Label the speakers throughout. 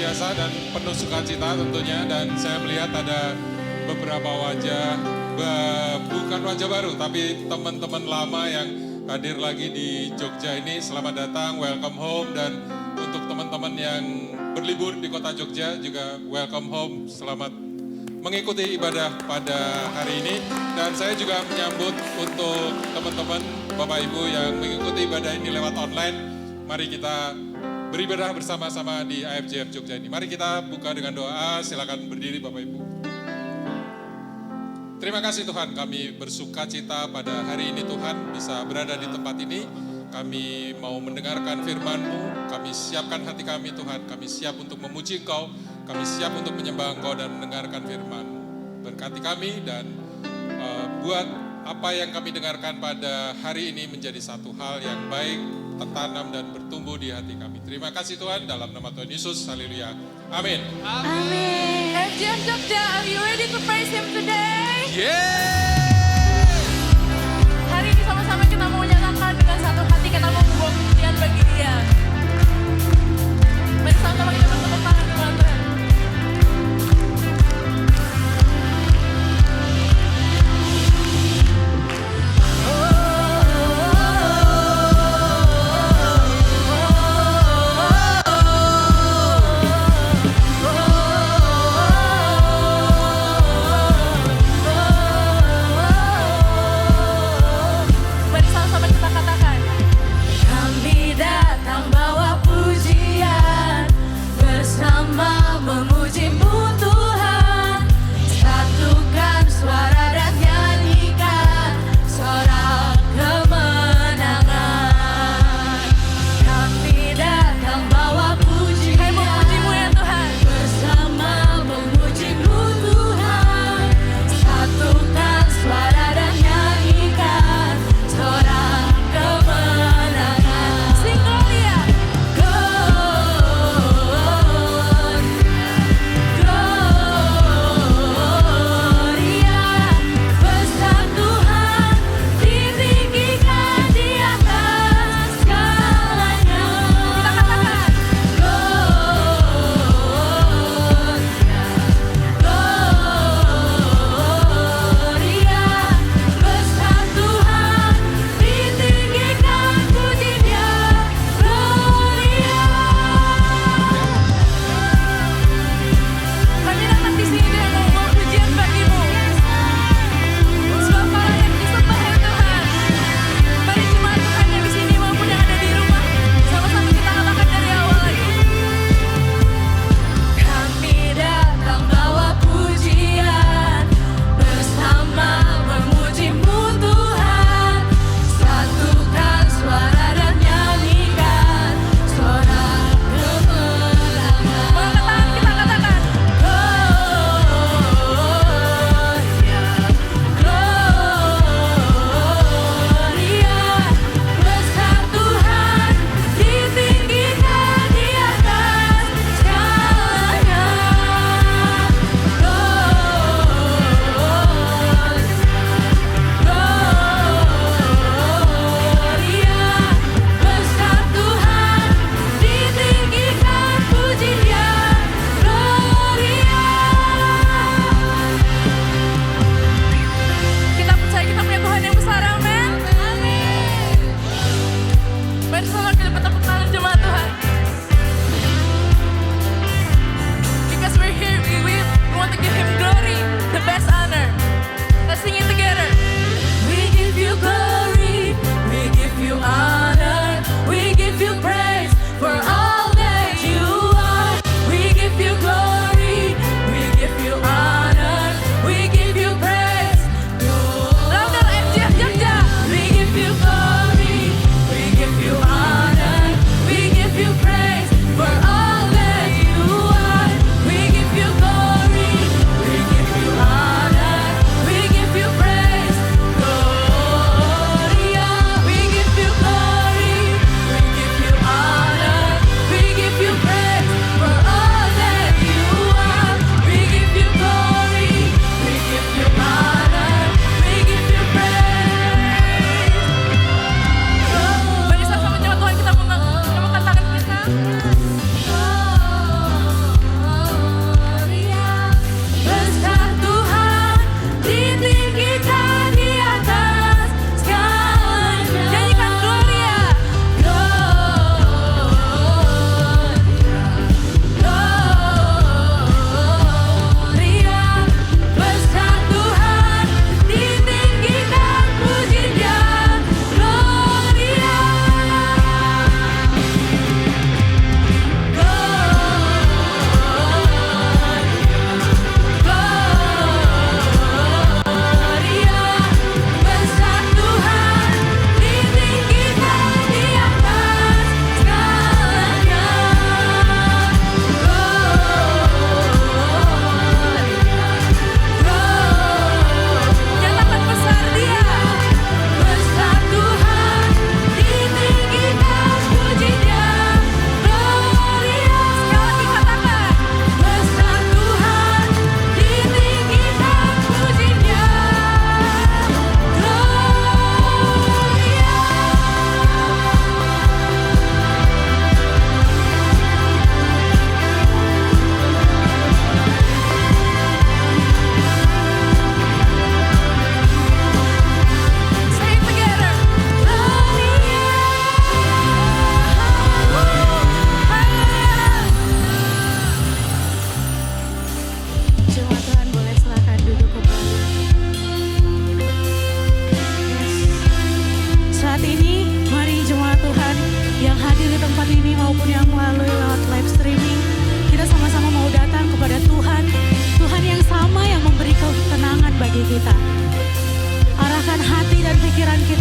Speaker 1: biasa dan penuh sukacita tentunya. Dan saya melihat ada beberapa wajah, bukan wajah baru, tapi teman-teman lama yang hadir lagi di Jogja ini. Selamat datang, welcome home. Dan untuk teman-teman yang berlibur di kota Jogja juga welcome home. Selamat mengikuti ibadah pada hari ini. Dan saya juga menyambut untuk teman-teman Bapak Ibu yang mengikuti ibadah ini lewat online. Mari kita beribadah bersama-sama di AFJF Jogja ini. Mari kita buka dengan doa, silakan berdiri Bapak Ibu. Terima kasih Tuhan, kami bersuka cita pada hari ini Tuhan bisa berada di tempat ini. Kami mau mendengarkan firman-Mu, kami siapkan hati kami Tuhan, kami siap untuk memuji Engkau, kami siap untuk menyembah Engkau dan mendengarkan firman-Mu. Berkati kami dan buat apa yang kami dengarkan pada hari ini menjadi satu hal yang baik, tertanam dan bertumbuh di hati kami. Terima kasih Tuhan, dalam nama Tuhan Yesus, haleluya. Amin.
Speaker 2: Amin. FJF Jogja, are you ready to praise Him today? Hari ini sama-sama kita mau nyatakan dengan satu hati kita mau membawa pujian bagi Dia. Mari sama-sama kita bertepuk tangan dengan Tuhan. Mari sama-sama kita katakan. Kami datang bawa pujian, bersama memuji-Mu Tuhan. Satukan suara dan nyanyikan sorak kemenangan. Kami datang bawa pujian, kami memuji-Mu ya Tuhan. Bersama memuji-Mu Tuhan. Satukan suara dan nyanyikan sorak kemenangan. Sing Gloria. Gloria.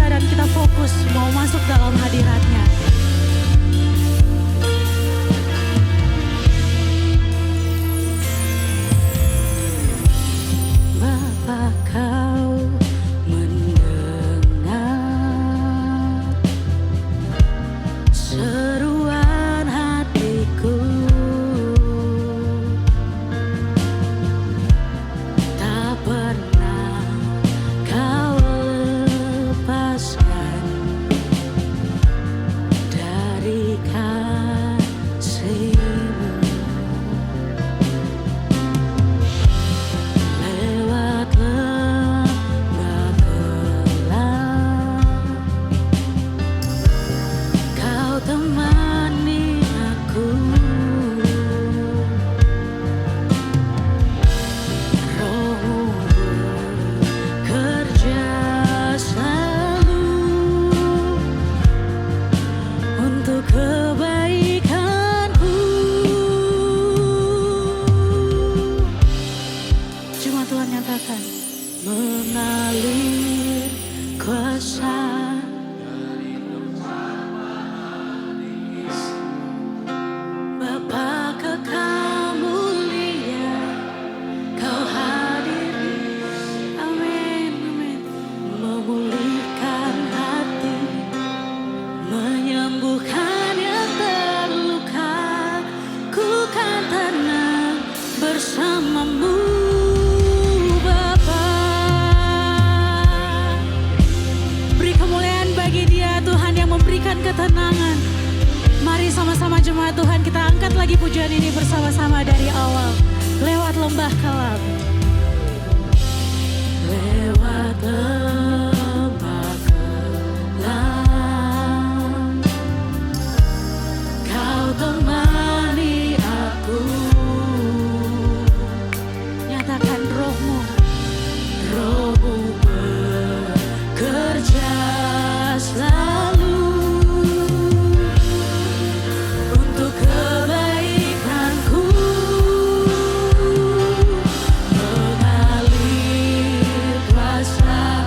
Speaker 3: bisa dan kita fokus mau masuk dalam hadiratnya. Bapa, kau mendengar seruan hatiku. Tak pernah kau lepaskan dari kasih-Mu. Lewat lembah gelap, kau temani aku. Roh-Mu bekerja selalu untuk kebaikanku. Cuma Tuhan nyatakan mengalir kuasa. Bapa kekal mulia, kau hadiri, amin, amin. Memulihkan hati, menyembuhkan yang terluka. Ku kan tenang bersama-Mu, Bapa. Beri kemuliaan bagi Dia, Tuhan yang memberikan ketenangan. Mari sama-sama jemaat Tuhan kita angkat lagi pujian ini bersama-sama dari awal. Lewat lembah kelam. Lewat lembah kelam, kau temani aku. Nyatakan Roh-Mu, Roh-Mu bekerja selalu untuk kebaikanku. Mengalir kuasa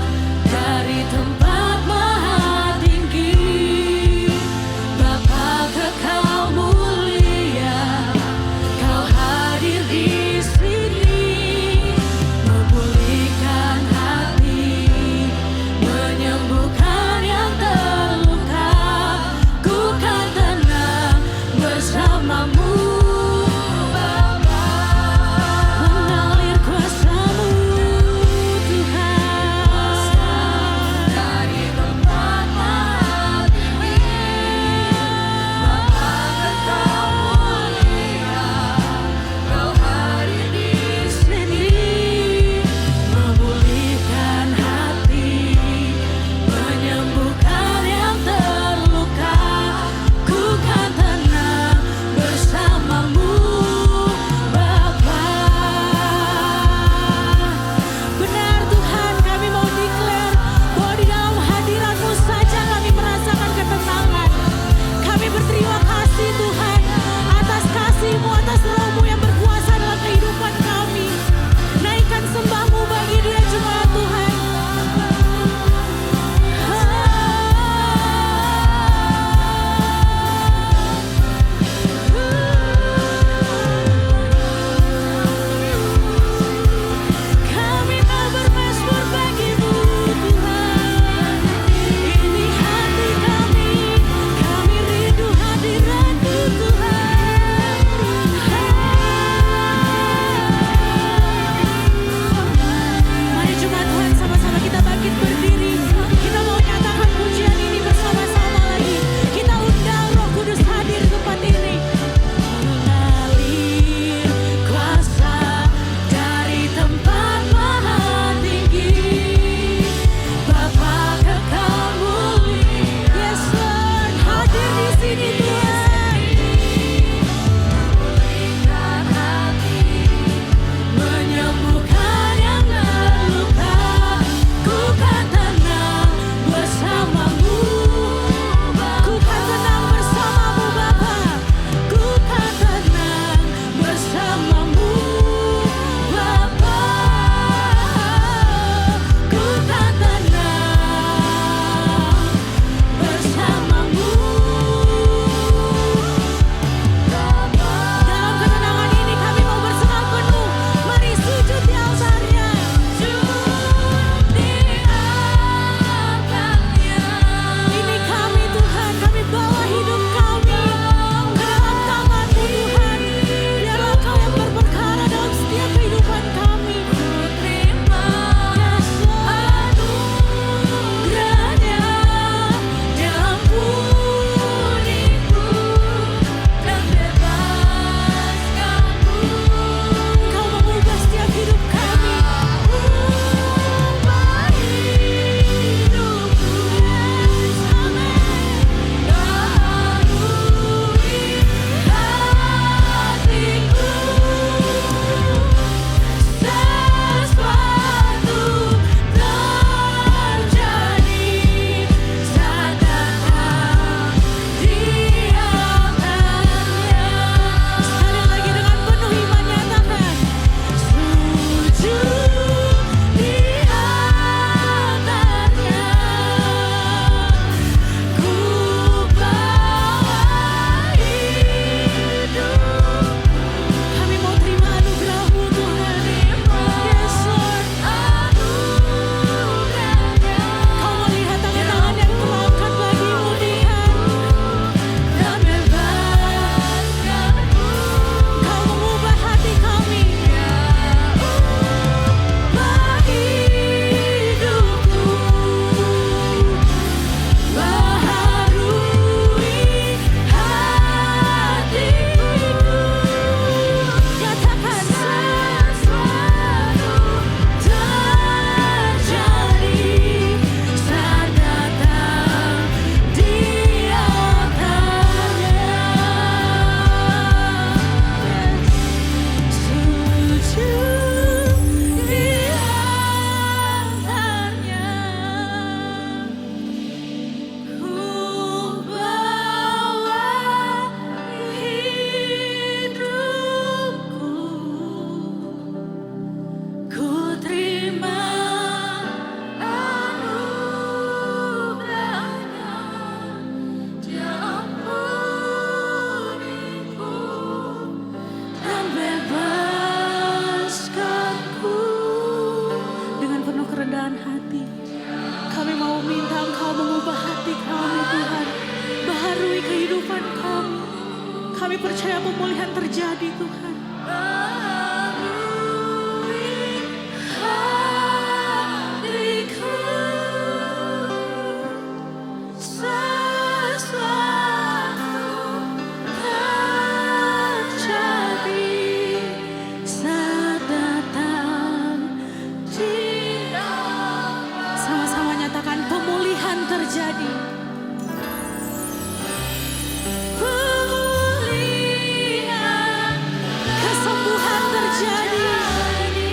Speaker 3: terjadi.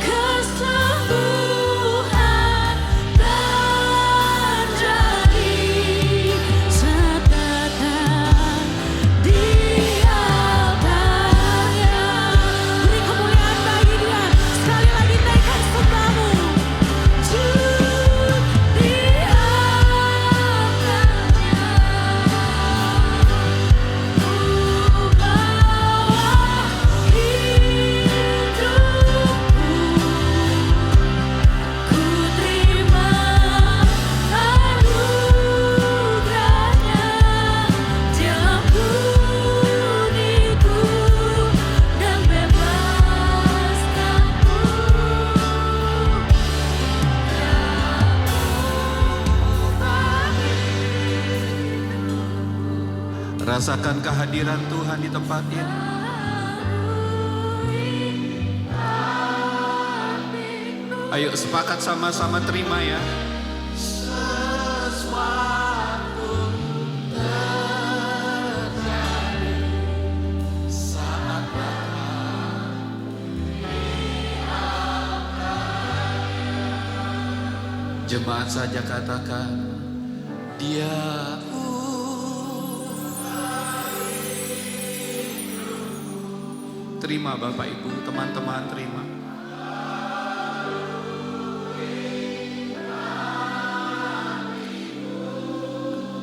Speaker 3: Kesembuhan terjadi saat datang di altarnya. Beri kemuliaan bagi Dia. Sekali lagi naikkan sembahmu. Di altarnya ku bawa hidupku, ku terima anugerahnya. Dia ampuniku dan bebaskanku.
Speaker 4: Rasakan kehadiran Tuhan di tempat ini. Ayo sepakat sama-sama terima ya. Jemaat saja katakan, Dia terima Bapak Ibu, teman-teman terima.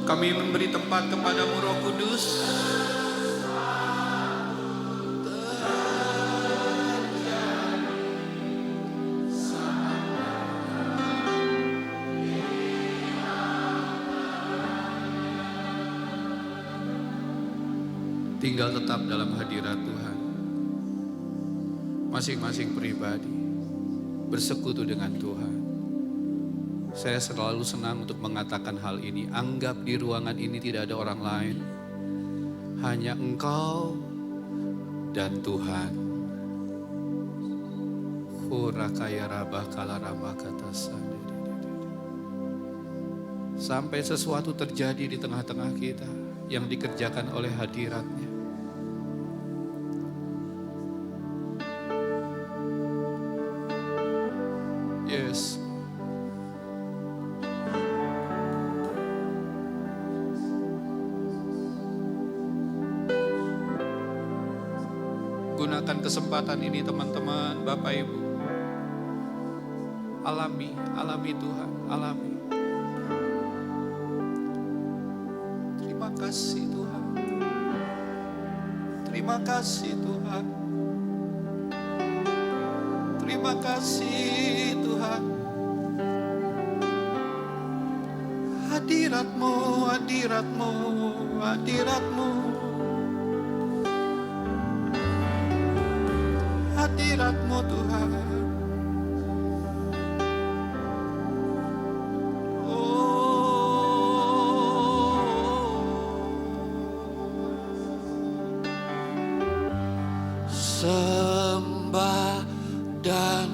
Speaker 4: Kami memberi tempat kepadamu Roh Kudus. Tinggal tetap dalam hadirat Tuhan. Masing-masing pribadi bersekutu dengan Tuhan. Saya selalu senang untuk mengatakan hal ini. Anggap di ruangan ini tidak ada orang lain. Hanya engkau dan Tuhan. Hurakaya rabah kalarama kata sandi. Sampai sesuatu terjadi di tengah-tengah kita yang dikerjakan oleh hadiratnya. Yes. Gunakan kesempatan ini teman-teman, Bapak Ibu. Alami Tuhan, alami. Terima kasih Tuhan. Terima kasih Tuhan. Terima kasih Tuhan. Hadirat-Mu, hadirat-Mu, hadirat-Mu. Hadirat-Mu Tuhan. Sembah dan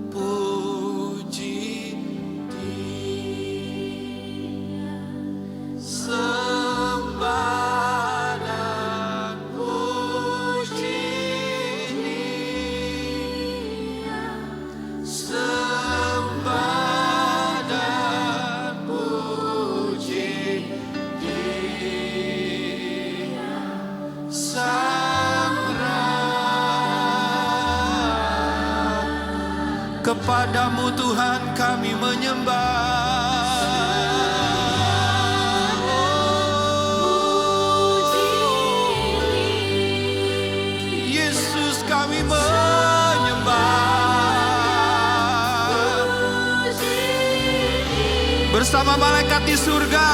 Speaker 4: puji Dia. Sembah dan puji Dia. Sembah dan puji Dia. Kepadamu Tuhan kami menyembah. Yesus kami menyembah. Bersama malaikat di surga.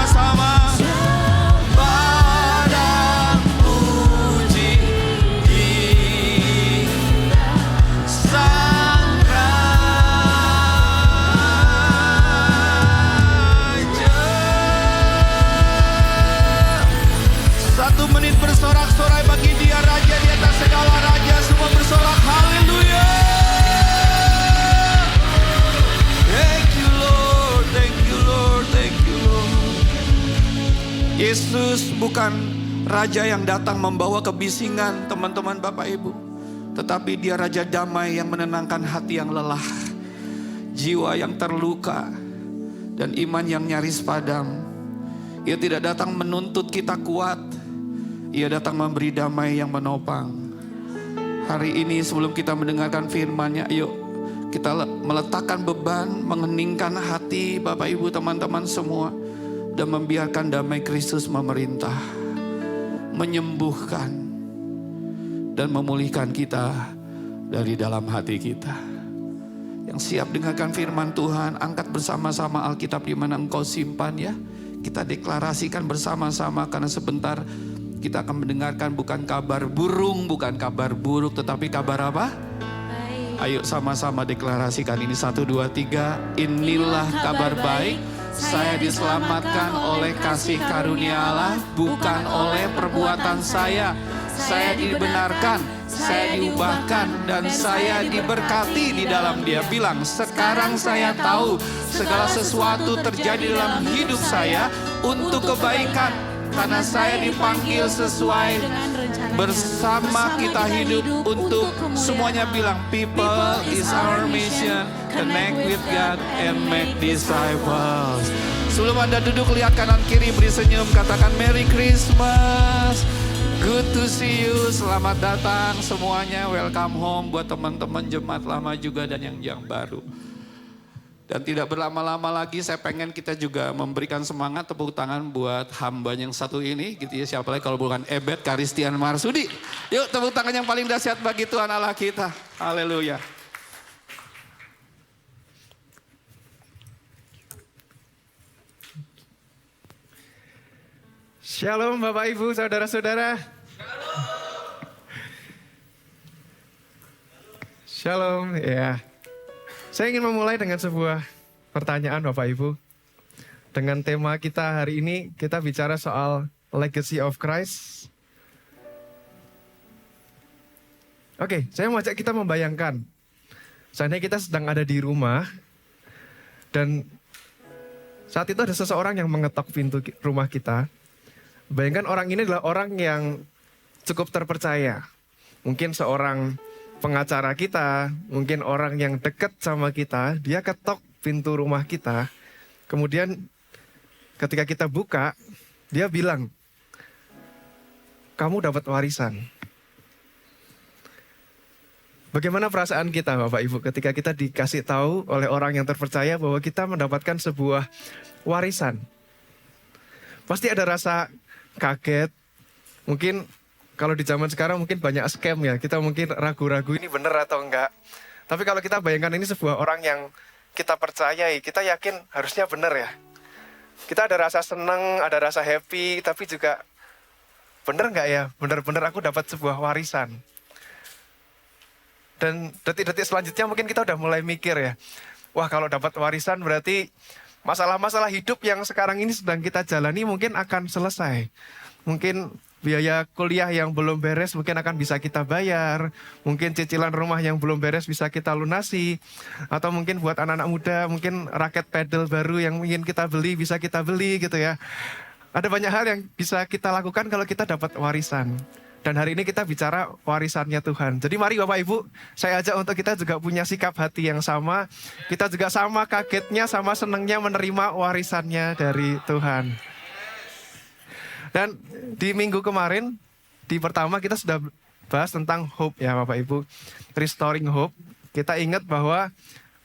Speaker 4: bersama-sama. Padang puji Sang Raja. 1 menit bersorak-sorai bagi Dia, Raja di atas segala raja. Semua bersorak haleluya. Thank you Lord, thank you Lord, thank you Lord. Yesus bukan raja yang datang membawa kebisingan teman-teman Bapak Ibu. Tetapi Dia raja damai yang menenangkan hati yang lelah, jiwa yang terluka, dan iman yang nyaris padam. Ia tidak datang menuntut kita kuat, Ia datang memberi damai yang menopang. Hari ini sebelum kita mendengarkan firman-Nya, yuk kita meletakkan beban, mengeningkan hati Bapak Ibu teman-teman semua, dan membiarkan damai Kristus memerintah, menyembuhkan, dan memulihkan kita dari dalam hati kita. Yang siap dengarkan firman Tuhan, angkat bersama-sama Alkitab di mana engkau simpan ya. Kita deklarasikan bersama-sama, karena sebentar kita akan mendengarkan bukan kabar burung, bukan kabar buruk, tetapi kabar apa? Ayo sama-sama deklarasikan ini. 1, 2, 3. Inilah kabar baik. Saya diselamatkan oleh kasih karunia Allah, bukan oleh perbuatan saya. Saya dibenarkan, saya diubahkan, dan saya diberkati di dalam Dia. Bilang, sekarang saya tahu segala sesuatu terjadi dalam hidup saya untuk kebaikan. Karena saya dipanggil sesuai bersama kita hidup untuk semuanya. Bilang, people is our mission, connect with God and make disciples. Sebelum Anda duduk, lihat kanan kiri, beri senyum, katakan Merry Christmas. Good to see you, selamat datang semuanya, welcome home buat teman-teman jemaat lama juga dan yang baru. Dan tidak berlama-lama lagi, saya pengen kita juga memberikan semangat, tepuk tangan buat hamba yang satu ini gitu ya. Siapa lagi kalau bukan Ebet Karistian Marsudi. Yuk tepuk tangan yang paling dahsyat bagi Tuhan Allah kita. Haleluya.
Speaker 5: Shalom Bapak Ibu, Saudara-saudara. Shalom, ya. Saya ingin memulai dengan sebuah pertanyaan Bapak Ibu. Dengan tema kita hari ini, kita bicara soal Legacy of Christ. Oke, saya mau ajak kita membayangkan. Seandainya kita sedang ada di rumah, dan saat itu ada seseorang yang mengetok pintu rumah kita. Bayangkan orang ini adalah orang yang cukup terpercaya. Mungkin seorang pengacara kita, mungkin orang yang dekat sama kita, dia ketok pintu rumah kita. Kemudian ketika kita buka, dia bilang, kamu dapat warisan. Bagaimana perasaan kita Bapak Ibu ketika kita dikasih tahu oleh orang yang terpercaya bahwa kita mendapatkan sebuah warisan? Pasti ada rasa kaget. Mungkin kalau di zaman sekarang mungkin banyak scam ya. Kita mungkin ragu-ragu ini benar atau enggak. Tapi kalau kita bayangkan ini sebuah orang yang kita percayai, kita yakin harusnya benar ya. Kita ada rasa senang, ada rasa happy, tapi juga benar enggak ya? Benar-benar aku dapat sebuah warisan. Dan detik-detik selanjutnya mungkin kita udah mulai mikir ya. Wah, kalau dapat warisan berarti masalah-masalah hidup yang sekarang ini sedang kita jalani mungkin akan selesai. Mungkin biaya kuliah yang belum beres mungkin akan bisa kita bayar. Mungkin cicilan rumah yang belum beres bisa kita lunasi. Atau mungkin buat anak-anak muda mungkin raket pedal baru yang ingin kita beli bisa kita beli gitu ya. Ada banyak hal yang bisa kita lakukan kalau kita dapat warisan. Dan hari ini kita bicara warisannya Tuhan. Jadi mari Bapak Ibu, saya ajak untuk kita juga punya sikap hati yang sama. Kita juga sama kagetnya, sama senangnya menerima warisannya dari Tuhan. Dan di minggu kemarin, di pertama kita sudah bahas tentang hope ya Bapak Ibu. Restoring hope. Kita ingat bahwa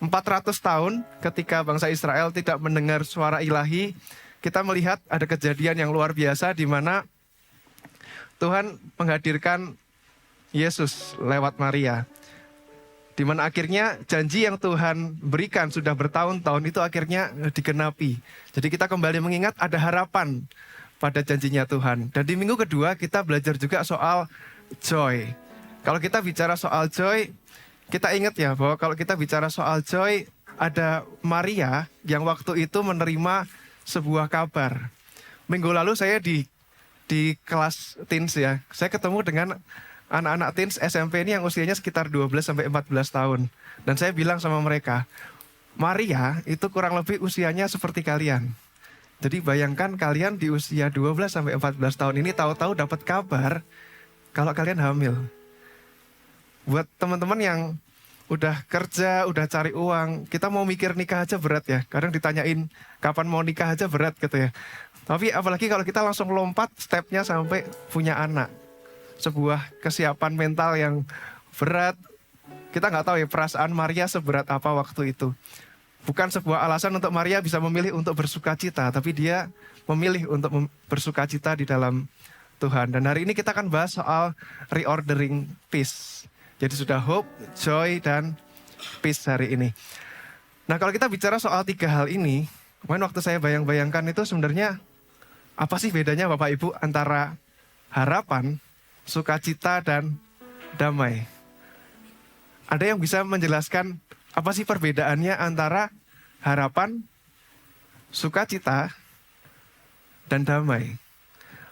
Speaker 5: 400 tahun ketika bangsa Israel tidak mendengar suara ilahi, kita melihat ada kejadian yang luar biasa di mana Tuhan menghadirkan Yesus lewat Maria. Di mana akhirnya janji yang Tuhan berikan sudah bertahun-tahun itu akhirnya digenapi. Jadi kita kembali mengingat ada harapan pada janjinya Tuhan. Dan di minggu kedua kita belajar juga soal joy. Kalau kita bicara soal joy, kita ingat ya bahwa kalau kita bicara soal joy, ada Maria yang waktu itu menerima sebuah kabar. Minggu lalu saya di kelas teens ya, saya ketemu dengan anak-anak teens SMP ini yang usianya sekitar 12-14 tahun. Dan saya bilang sama mereka, Maria itu kurang lebih usianya seperti kalian. Jadi bayangkan kalian di usia 12-14 tahun ini tahu-tahu dapat kabar kalau kalian hamil. Buat teman-teman yang udah kerja, udah cari uang, kita mau mikir nikah aja berat ya. Kadang ditanyain kapan mau nikah aja berat gitu ya. Tapi apalagi kalau kita langsung lompat stepnya sampai punya anak. Sebuah kesiapan mental yang berat. Kita nggak tahu ya perasaan Maria seberat apa waktu itu. Bukan sebuah alasan untuk Maria bisa memilih untuk bersuka cita, tapi dia memilih untuk bersuka cita di dalam Tuhan. Dan hari ini kita akan bahas soal reordering peace. Jadi sudah hope, joy, dan peace hari ini. Nah kalau kita bicara soal 3 hal ini, kemarin waktu saya bayang-bayangkan itu sebenarnya apa sih bedanya Bapak Ibu antara harapan, sukacita, dan damai? Ada yang bisa menjelaskan apa sih perbedaannya antara harapan, sukacita, dan damai?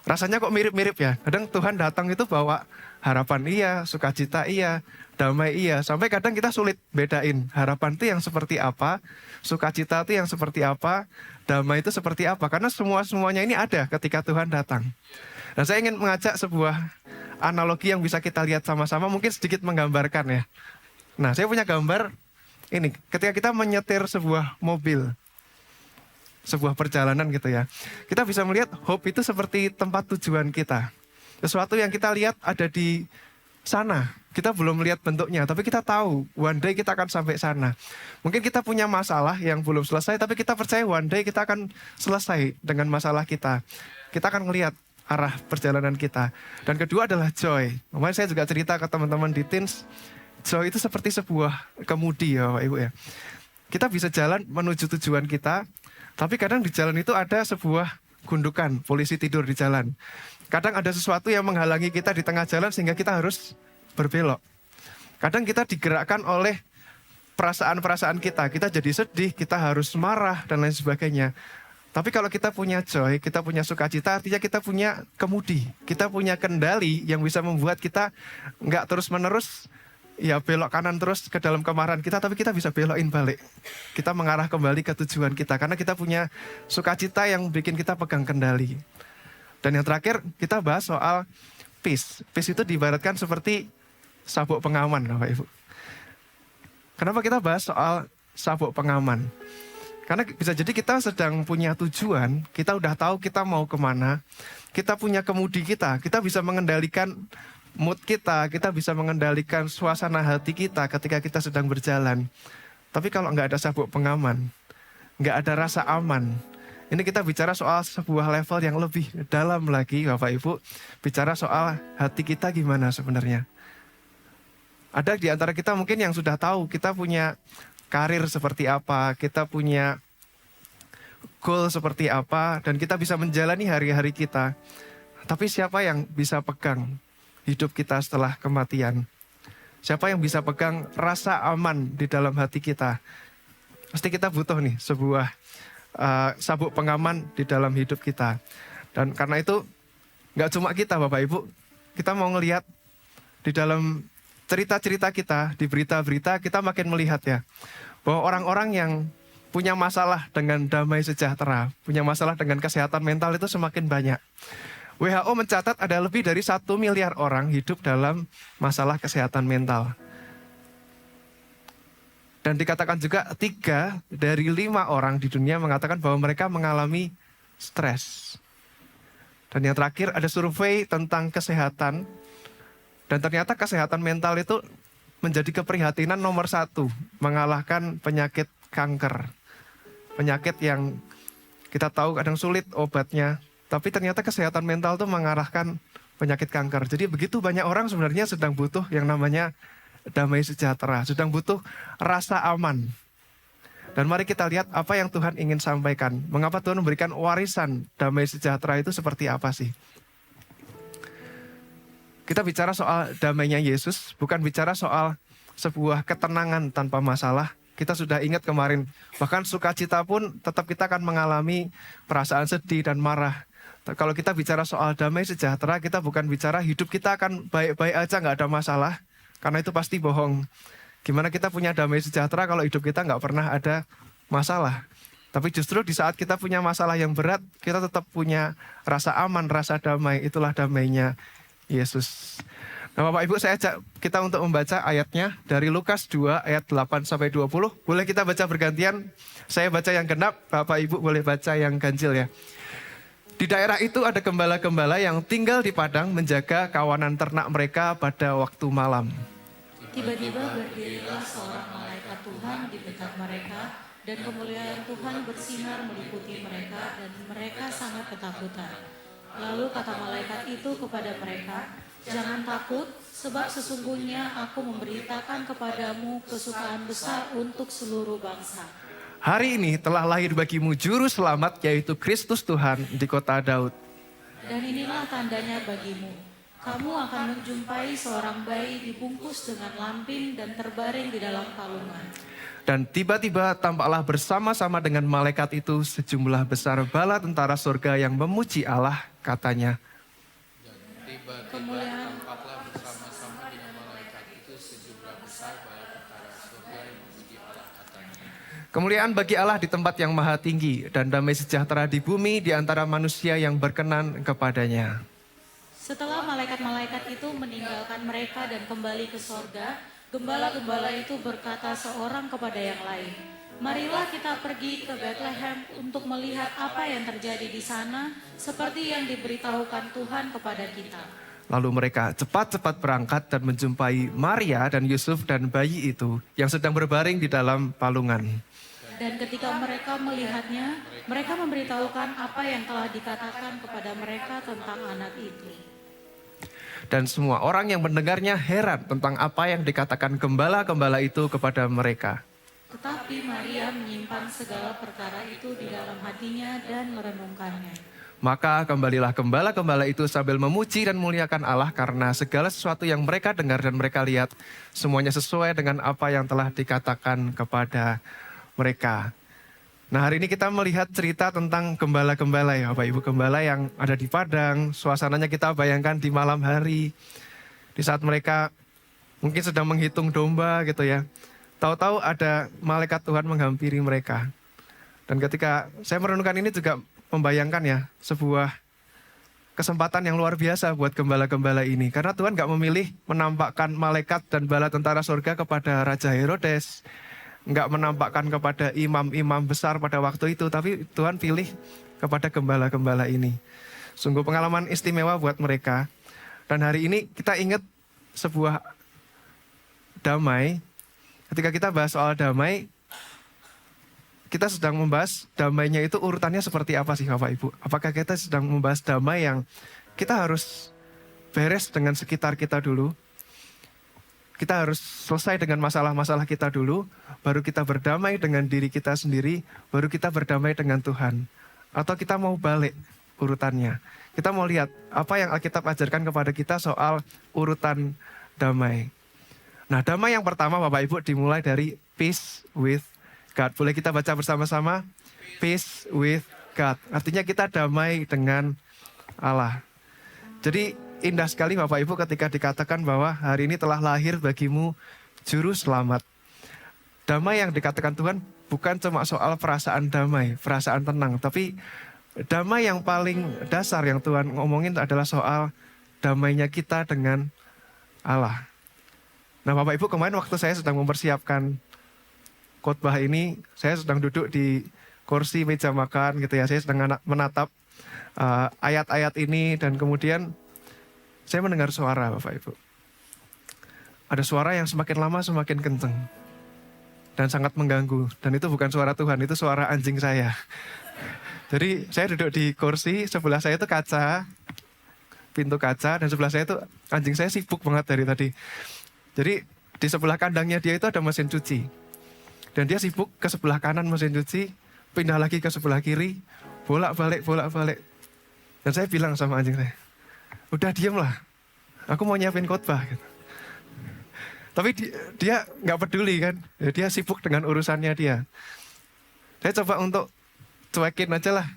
Speaker 5: Rasanya kok mirip-mirip ya. Kadang Tuhan datang itu bawa harapan iya, sukacita iya, damai iya. Sampai kadang kita sulit bedain harapan itu yang seperti apa, sukacita itu yang seperti apa, damai itu seperti apa. Karena semuanya ini ada ketika Tuhan datang. Dan saya ingin mengajak sebuah analogi yang bisa kita lihat sama-sama, mungkin sedikit menggambarkan ya. Nah, saya punya gambar ini, ketika kita menyetir sebuah mobil, sebuah perjalanan gitu ya. Kita bisa melihat hope itu seperti tempat tujuan kita. Sesuatu yang kita lihat ada di sana. Kita belum melihat bentuknya, tapi kita tahu one day kita akan sampai sana. Mungkin kita punya masalah yang belum selesai, tapi kita percaya one day kita akan selesai dengan masalah kita. Kita akan melihat arah perjalanan kita. Dan kedua adalah joy. Kemarin saya juga cerita ke teman-teman di teens, joy itu seperti sebuah kemudi ya Bapak Ibu ya. Kita bisa jalan menuju tujuan kita, tapi kadang di jalan itu ada sebuah gundukan, polisi tidur di jalan. Kadang ada sesuatu yang menghalangi kita di tengah jalan sehingga kita harus berbelok. Kadang kita digerakkan oleh perasaan-perasaan kita. Kita jadi sedih, kita harus marah, dan lain sebagainya. Tapi kalau kita punya joy, kita punya sukacita, artinya kita punya kemudi. Kita punya kendali yang bisa membuat kita nggak terus-menerus ya belok kanan terus ke dalam kemarahan kita, tapi kita bisa belokin balik. Kita mengarah kembali ke tujuan kita, karena kita punya sukacita yang bikin kita pegang kendali. Dan yang terakhir, kita bahas soal peace. Peace itu diibaratkan seperti sabuk pengaman, Bapak Ibu. Kenapa kita bahas soal sabuk pengaman? Karena bisa jadi kita sedang punya tujuan, kita udah tahu kita mau kemana, kita punya kemudi kita bisa mengendalikan mood kita bisa mengendalikan suasana hati kita ketika kita sedang berjalan. Tapi kalau nggak ada sabuk pengaman, nggak ada rasa aman, ini kita bicara soal sebuah level yang lebih dalam lagi Bapak Ibu. Bicara soal hati kita gimana sebenarnya. Ada di antara kita mungkin yang sudah tahu kita punya karir seperti apa, kita punya goal seperti apa, dan kita bisa menjalani hari-hari kita. Tapi siapa yang bisa pegang hidup kita setelah kematian? Siapa yang bisa pegang rasa aman di dalam hati kita? Pasti kita butuh nih sebuah sabuk pengaman di dalam hidup kita. Dan karena itu gak cuma kita Bapak Ibu, kita mau ngelihat di dalam cerita-cerita kita, di berita-berita kita makin melihat ya, bahwa orang-orang yang punya masalah dengan damai sejahtera, punya masalah dengan kesehatan mental itu semakin banyak. WHO mencatat ada lebih dari 1 miliar orang hidup dalam masalah kesehatan mental. Dan dikatakan juga 3 dari 5 orang di dunia mengatakan bahwa mereka mengalami stres. Dan yang terakhir ada survei tentang kesehatan. Dan ternyata kesehatan mental itu menjadi keprihatinan nomor 1, mengalahkan penyakit kanker. Penyakit yang kita tahu kadang sulit obatnya. Tapi ternyata kesehatan mental itu mengarahkan penyakit kanker. Jadi begitu banyak orang sebenarnya sedang butuh yang namanya damai sejahtera, sedang butuh rasa aman. Dan mari kita lihat apa yang Tuhan ingin sampaikan. Mengapa Tuhan memberikan warisan damai sejahtera itu seperti apa sih? Kita bicara soal damainya Yesus, bukan bicara soal sebuah ketenangan tanpa masalah. Kita sudah ingat kemarin, bahkan sukacita pun tetap kita akan mengalami perasaan sedih dan marah. Kalau kita bicara soal damai sejahtera, kita bukan bicara hidup kita akan baik-baik aja, nggak ada masalah. Karena itu pasti bohong. Gimana kita punya damai sejahtera kalau hidup kita nggak pernah ada masalah. Tapi justru di saat kita punya masalah yang berat, kita tetap punya rasa aman, rasa damai. Itulah damainya Yesus. Nah Bapak Ibu, saya ajak kita untuk membaca ayatnya dari Lukas 2 ayat 8-20. Boleh kita baca bergantian? Saya baca yang genap, Bapak Ibu boleh baca yang ganjil ya. Di daerah itu ada gembala-gembala yang tinggal di padang menjaga kawanan ternak mereka pada waktu malam.
Speaker 3: Tiba-tiba berdirilah seorang malaikat Tuhan di dekat mereka, dan kemuliaan Tuhan bersinar meliputi mereka, dan mereka sangat ketakutan. Lalu kata malaikat itu kepada mereka, "Jangan takut, sebab sesungguhnya aku memberitakan kepadamu kesukaan besar untuk seluruh bangsa.
Speaker 5: Hari ini telah lahir bagimu juru selamat, yaitu Kristus Tuhan di kota Daud.
Speaker 3: Dan inilah tandanya bagimu. Kamu akan menjumpai seorang bayi dibungkus dengan lampin dan terbaring di dalam palungan."
Speaker 5: Dan tiba-tiba tampaklah bersama-sama dengan malaikat itu sejumlah besar bala tentara surga yang memuji Allah, katanya.
Speaker 3: Kemuliaan
Speaker 4: Tampaklah bersama-sama dengan malaikat itu sejumlah besar bala tentara surga yang memuji Allah, katanya.
Speaker 5: Kemuliaan bagi Allah di tempat yang maha tinggi, dan damai sejahtera di bumi di antara manusia yang berkenan kepadanya.
Speaker 3: Setelah malaikat-malaikat itu meninggalkan mereka dan kembali ke sorga, gembala-gembala itu berkata seorang kepada yang lain, "Marilah kita pergi ke Bethlehem untuk melihat apa yang terjadi di sana, seperti yang diberitahukan Tuhan kepada kita."
Speaker 5: Lalu mereka cepat-cepat berangkat dan menjumpai Maria dan Yusuf dan bayi itu yang sedang berbaring di dalam palungan.
Speaker 3: Dan ketika mereka melihatnya, mereka memberitahukan apa yang telah dikatakan kepada mereka tentang anak itu.
Speaker 5: Dan semua orang yang mendengarnya heran tentang apa yang dikatakan gembala-gembala itu kepada mereka.
Speaker 3: Tetapi Maria menyimpan segala perkara itu di dalam hatinya dan merenungkannya.
Speaker 5: Maka kembalilah gembala-gembala itu sambil memuji dan muliakan Allah karena segala sesuatu yang mereka dengar dan mereka lihat, semuanya sesuai dengan apa yang telah dikatakan kepada mereka. Nah hari ini kita melihat cerita tentang gembala-gembala ya Bapak Ibu. Gembala yang ada di padang, suasananya kita bayangkan di malam hari. Di saat mereka mungkin sedang menghitung domba gitu ya. Tahu-tahu ada malaikat Tuhan menghampiri mereka. Dan ketika saya merenungkan ini juga membayangkan ya sebuah kesempatan yang luar biasa buat gembala-gembala ini. Karena Tuhan gak memilih menampakkan malaikat dan bala tentara surga kepada Raja Herodes. Nggak menampakkan kepada imam-imam besar pada waktu itu, tapi Tuhan pilih kepada gembala-gembala ini. Sungguh pengalaman istimewa buat mereka. Dan hari ini kita ingat sebuah damai. Ketika kita bahas soal damai, kita sedang membahas damainya itu urutannya seperti apa sih Bapak Ibu? Apakah kita sedang membahas damai yang kita harus beres dengan sekitar kita dulu? Kita harus selesai dengan masalah-masalah kita dulu, baru kita berdamai dengan diri kita sendiri, baru kita berdamai dengan Tuhan. Atau kita mau balik urutannya. Kita mau lihat apa yang Alkitab ajarkan kepada kita soal urutan damai. Nah, damai yang pertama Bapak Ibu dimulai dari peace with God. Boleh kita baca bersama-sama? Peace with God. Artinya kita damai dengan Allah. Jadi indah sekali Bapak Ibu ketika dikatakan bahwa hari ini telah lahir bagimu juru selamat. Damai yang dikatakan Tuhan bukan cuma soal perasaan damai, perasaan tenang. Tapi damai yang paling dasar yang Tuhan ngomongin adalah soal damainya kita dengan Allah. Nah Bapak Ibu, kemarin waktu saya sedang mempersiapkan khotbah ini, saya sedang duduk di kursi meja makan gitu ya. Saya sedang menatap ayat-ayat ini dan kemudian saya mendengar suara Bapak Ibu. Ada suara yang semakin lama semakin kenceng. Dan sangat mengganggu. Dan itu bukan suara Tuhan, itu suara anjing saya. Jadi saya duduk di kursi, sebelah saya itu kaca. Pintu kaca, dan sebelah saya itu anjing saya sibuk banget dari tadi. Jadi di sebelah kandangnya dia itu ada mesin cuci. Dan dia sibuk ke sebelah kanan mesin cuci, pindah lagi ke sebelah kiri, bolak-balik. Dan saya bilang sama anjing saya, udah diem lah, aku mau nyiapin khotbah. Gitu. Tapi dia nggak peduli kan, ya, dia sibuk dengan urusannya dia. Saya coba untuk cuekin aja lah.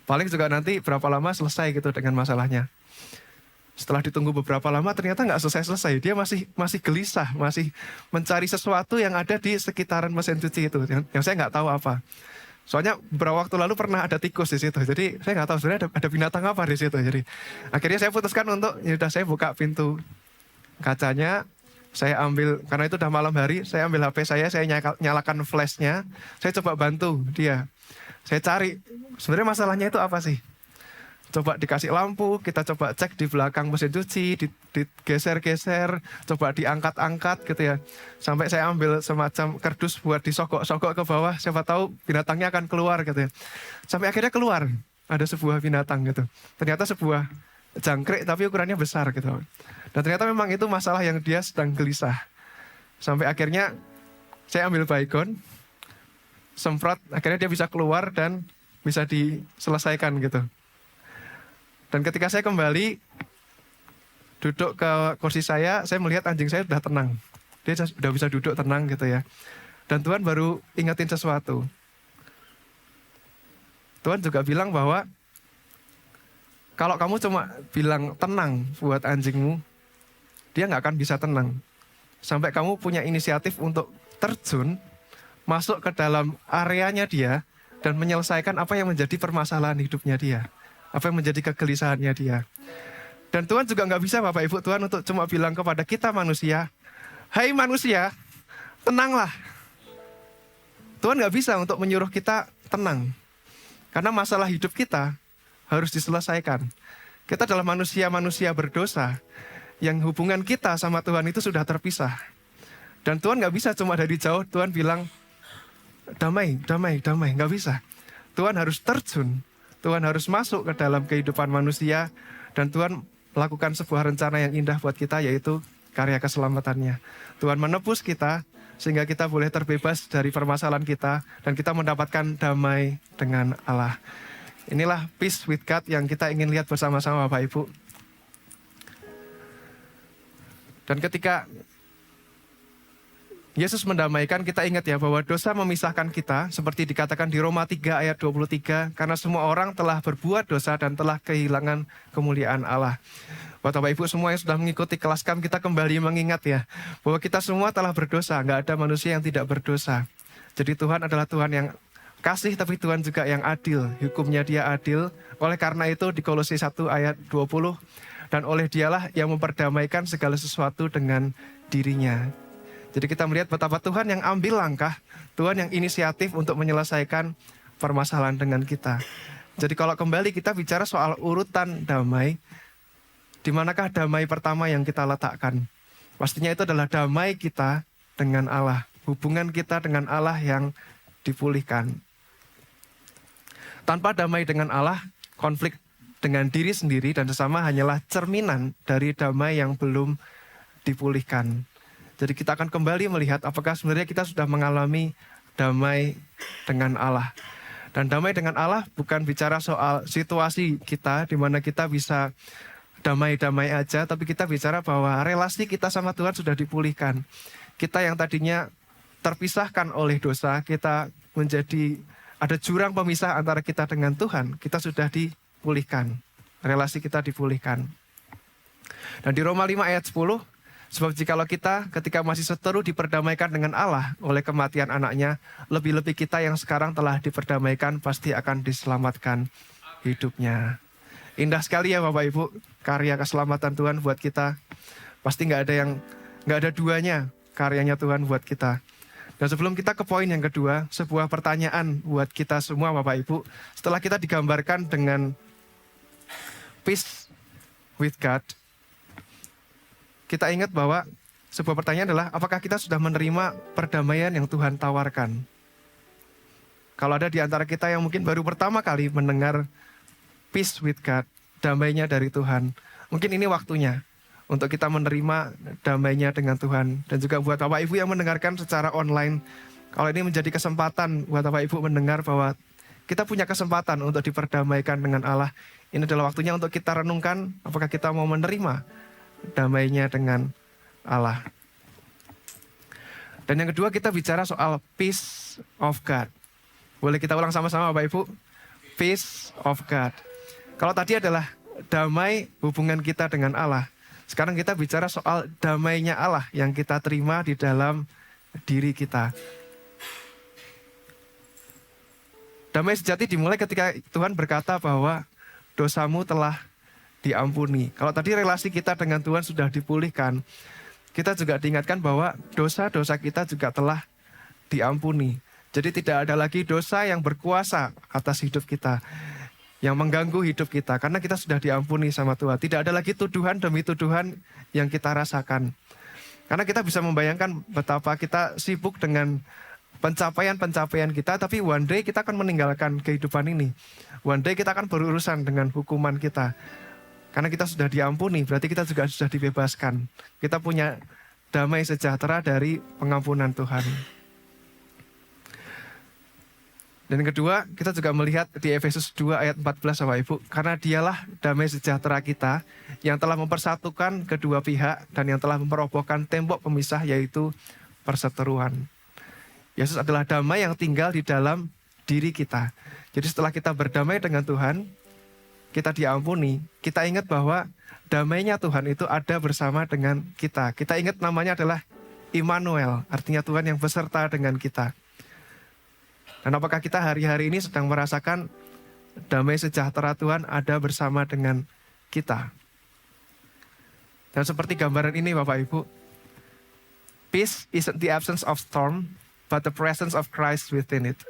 Speaker 5: Paling juga nanti berapa lama selesai gitu dengan masalahnya. Setelah ditunggu beberapa lama ternyata nggak selesai. Dia masih gelisah, masih mencari sesuatu yang ada di sekitaran mesin cuci itu. Yang saya nggak tahu apa. Soalnya beberapa waktu lalu pernah ada tikus di situ. Jadi saya nggak tahu sebenarnya ada binatang apa di situ. Jadi akhirnya saya putuskan untuk, ya udah saya buka pintu kacanya. Saya ambil, karena itu udah malam hari, saya ambil HP saya nyalakan flashnya. Saya coba bantu dia. Saya cari, sebenarnya masalahnya itu apa sih? Coba dikasih lampu, kita coba cek di belakang mesin cuci, digeser-geser, coba diangkat-angkat gitu ya. Sampai saya ambil semacam kardus buat disogok-sogok ke bawah, siapa tahu binatangnya akan keluar gitu ya. Sampai akhirnya keluar, ada sebuah binatang gitu. Ternyata sebuah jangkrik tapi ukurannya besar gitu. Dan ternyata memang itu masalah yang dia sedang gelisah. Sampai akhirnya saya ambil baygon, semprot, akhirnya dia bisa keluar dan bisa diselesaikan gitu. Dan ketika saya kembali duduk ke kursi saya melihat anjing saya sudah tenang. Dia sudah bisa duduk tenang gitu ya. Dan Tuhan baru ingetin sesuatu. Tuhan juga bilang bahwa kalau kamu cuma bilang tenang buat anjingmu, dia nggak akan bisa tenang. Sampai kamu punya inisiatif untuk terjun, masuk ke dalam areanya dia, dan menyelesaikan apa yang menjadi permasalahan hidupnya dia. Apa yang menjadi kegelisahannya dia. Dan Tuhan juga nggak bisa Bapak Ibu Tuhan untuk cuma bilang kepada kita manusia, hai manusia, tenanglah. Tuhan nggak bisa untuk menyuruh kita tenang. Karena masalah hidup kita harus diselesaikan. Kita adalah manusia-manusia berdosa yang hubungan kita sama Tuhan itu sudah terpisah. Dan Tuhan nggak bisa cuma dari jauh Tuhan bilang damai. Nggak bisa. Tuhan harus terjun. Tuhan harus masuk ke dalam kehidupan manusia. Dan Tuhan melakukan sebuah rencana yang indah buat kita, yaitu karya keselamatannya. Tuhan menebus kita sehingga kita boleh terbebas dari permasalahan kita. Dan kita mendapatkan damai dengan Allah. Inilah peace with God yang kita ingin lihat bersama-sama Bapak Ibu. Dan ketika Yesus mendamaikan, kita ingat ya bahwa dosa memisahkan kita, seperti dikatakan di Roma 3 ayat 23, karena semua orang telah berbuat dosa dan telah kehilangan kemuliaan Allah. Bapak Ibu semua yang sudah mengikuti kelas KAM, kita kembali mengingat ya, bahwa kita semua telah berdosa, nggak ada manusia yang tidak berdosa. Jadi Tuhan adalah Tuhan yang kasih, tapi Tuhan juga yang adil, hukumnya Dia adil. Oleh karena itu di Kolose 1 ayat 20, dan oleh Dialah yang memperdamaikan segala sesuatu dengan dirinya. Jadi kita melihat betapa Tuhan yang ambil langkah, Tuhan yang inisiatif untuk menyelesaikan permasalahan dengan kita. Jadi kalau kembali kita bicara soal urutan damai, di manakah damai pertama yang kita letakkan? Pastinya itu adalah damai kita dengan Allah, hubungan kita dengan Allah yang dipulihkan. Tanpa damai dengan Allah, konflik dengan diri sendiri dan sesama hanyalah cerminan dari damai yang belum dipulihkan. Jadi kita akan kembali melihat apakah sebenarnya kita sudah mengalami damai dengan Allah. Dan damai dengan Allah bukan bicara soal situasi kita di mana kita bisa damai-damai aja, tapi kita bicara bahwa relasi kita sama Tuhan sudah dipulihkan. Kita yang tadinya terpisahkan oleh dosa, kita menjadi ada jurang pemisah antara kita dengan Tuhan, kita sudah dipulihkan. Relasi kita dipulihkan. Dan di Roma 5 ayat 10, sebab jikalau kita ketika masih seteru diperdamaikan dengan Allah oleh kematian anaknya, lebih-lebih kita yang sekarang telah diperdamaikan pasti akan diselamatkan hidupnya. Indah sekali ya Bapak Ibu, karya keselamatan Tuhan buat kita. Pasti nggak ada duanya karyanya Tuhan buat kita. Dan sebelum kita ke poin yang kedua, sebuah pertanyaan buat kita semua Bapak Ibu. Setelah kita digambarkan dengan peace with God, kita ingat bahwa sebuah pertanyaan adalah apakah kita sudah menerima perdamaian yang Tuhan tawarkan? Kalau ada di antara kita yang mungkin baru pertama kali mendengar peace with God, damainya dari Tuhan, mungkin ini waktunya untuk kita menerima damainya dengan Tuhan. Dan juga buat Bapak Ibu yang mendengarkan secara online, kalau ini menjadi kesempatan buat Bapak Ibu mendengar bahwa kita punya kesempatan untuk diperdamaikan dengan Allah. Ini adalah waktunya untuk kita renungkan apakah kita mau menerima damainya dengan Allah. Dan yang kedua kita bicara soal peace of God. Boleh kita ulang sama-sama Bapak Ibu? Peace of God. Kalau tadi adalah damai hubungan kita dengan Allah. Sekarang kita bicara soal damainya Allah yang kita terima di dalam diri kita. Damai sejati dimulai ketika Tuhan berkata bahwa dosamu telah diampuni. Kalau tadi relasi kita dengan Tuhan sudah dipulihkan, kita juga diingatkan bahwa dosa-dosa kita juga telah diampuni. Jadi tidak ada lagi dosa yang berkuasa atas hidup kita, yang mengganggu hidup kita, karena kita sudah diampuni sama Tuhan. Tidak ada lagi tuduhan demi tuduhan yang kita rasakan. Karena kita bisa membayangkan betapa kita sibuk dengan pencapaian-pencapaian kita, tapi one day kita akan meninggalkan kehidupan ini. One day kita akan berurusan dengan hukuman kita. Karena kita sudah diampuni, berarti kita juga sudah dibebaskan. Kita punya damai sejahtera dari pengampunan Tuhan. Dan yang kedua, kita juga melihat di Efesus 2 ayat 14 Bapak Ibu. Karena dialah damai sejahtera kita yang telah mempersatukan kedua pihak dan yang telah memperobohkan tembok pemisah yaitu perseteruan. Yesus adalah damai yang tinggal di dalam diri kita. Jadi setelah kita berdamai dengan Tuhan, kita diampuni, kita ingat bahwa damainya Tuhan itu ada bersama dengan kita. Kita ingat namanya adalah Immanuel, artinya Tuhan yang beserta dengan kita. Dan apakah kita hari-hari ini sedang merasakan damai sejahtera Tuhan ada bersama dengan kita? Dan seperti gambaran ini Bapak Ibu, peace isn't the absence of storm, but the presence of Christ within it.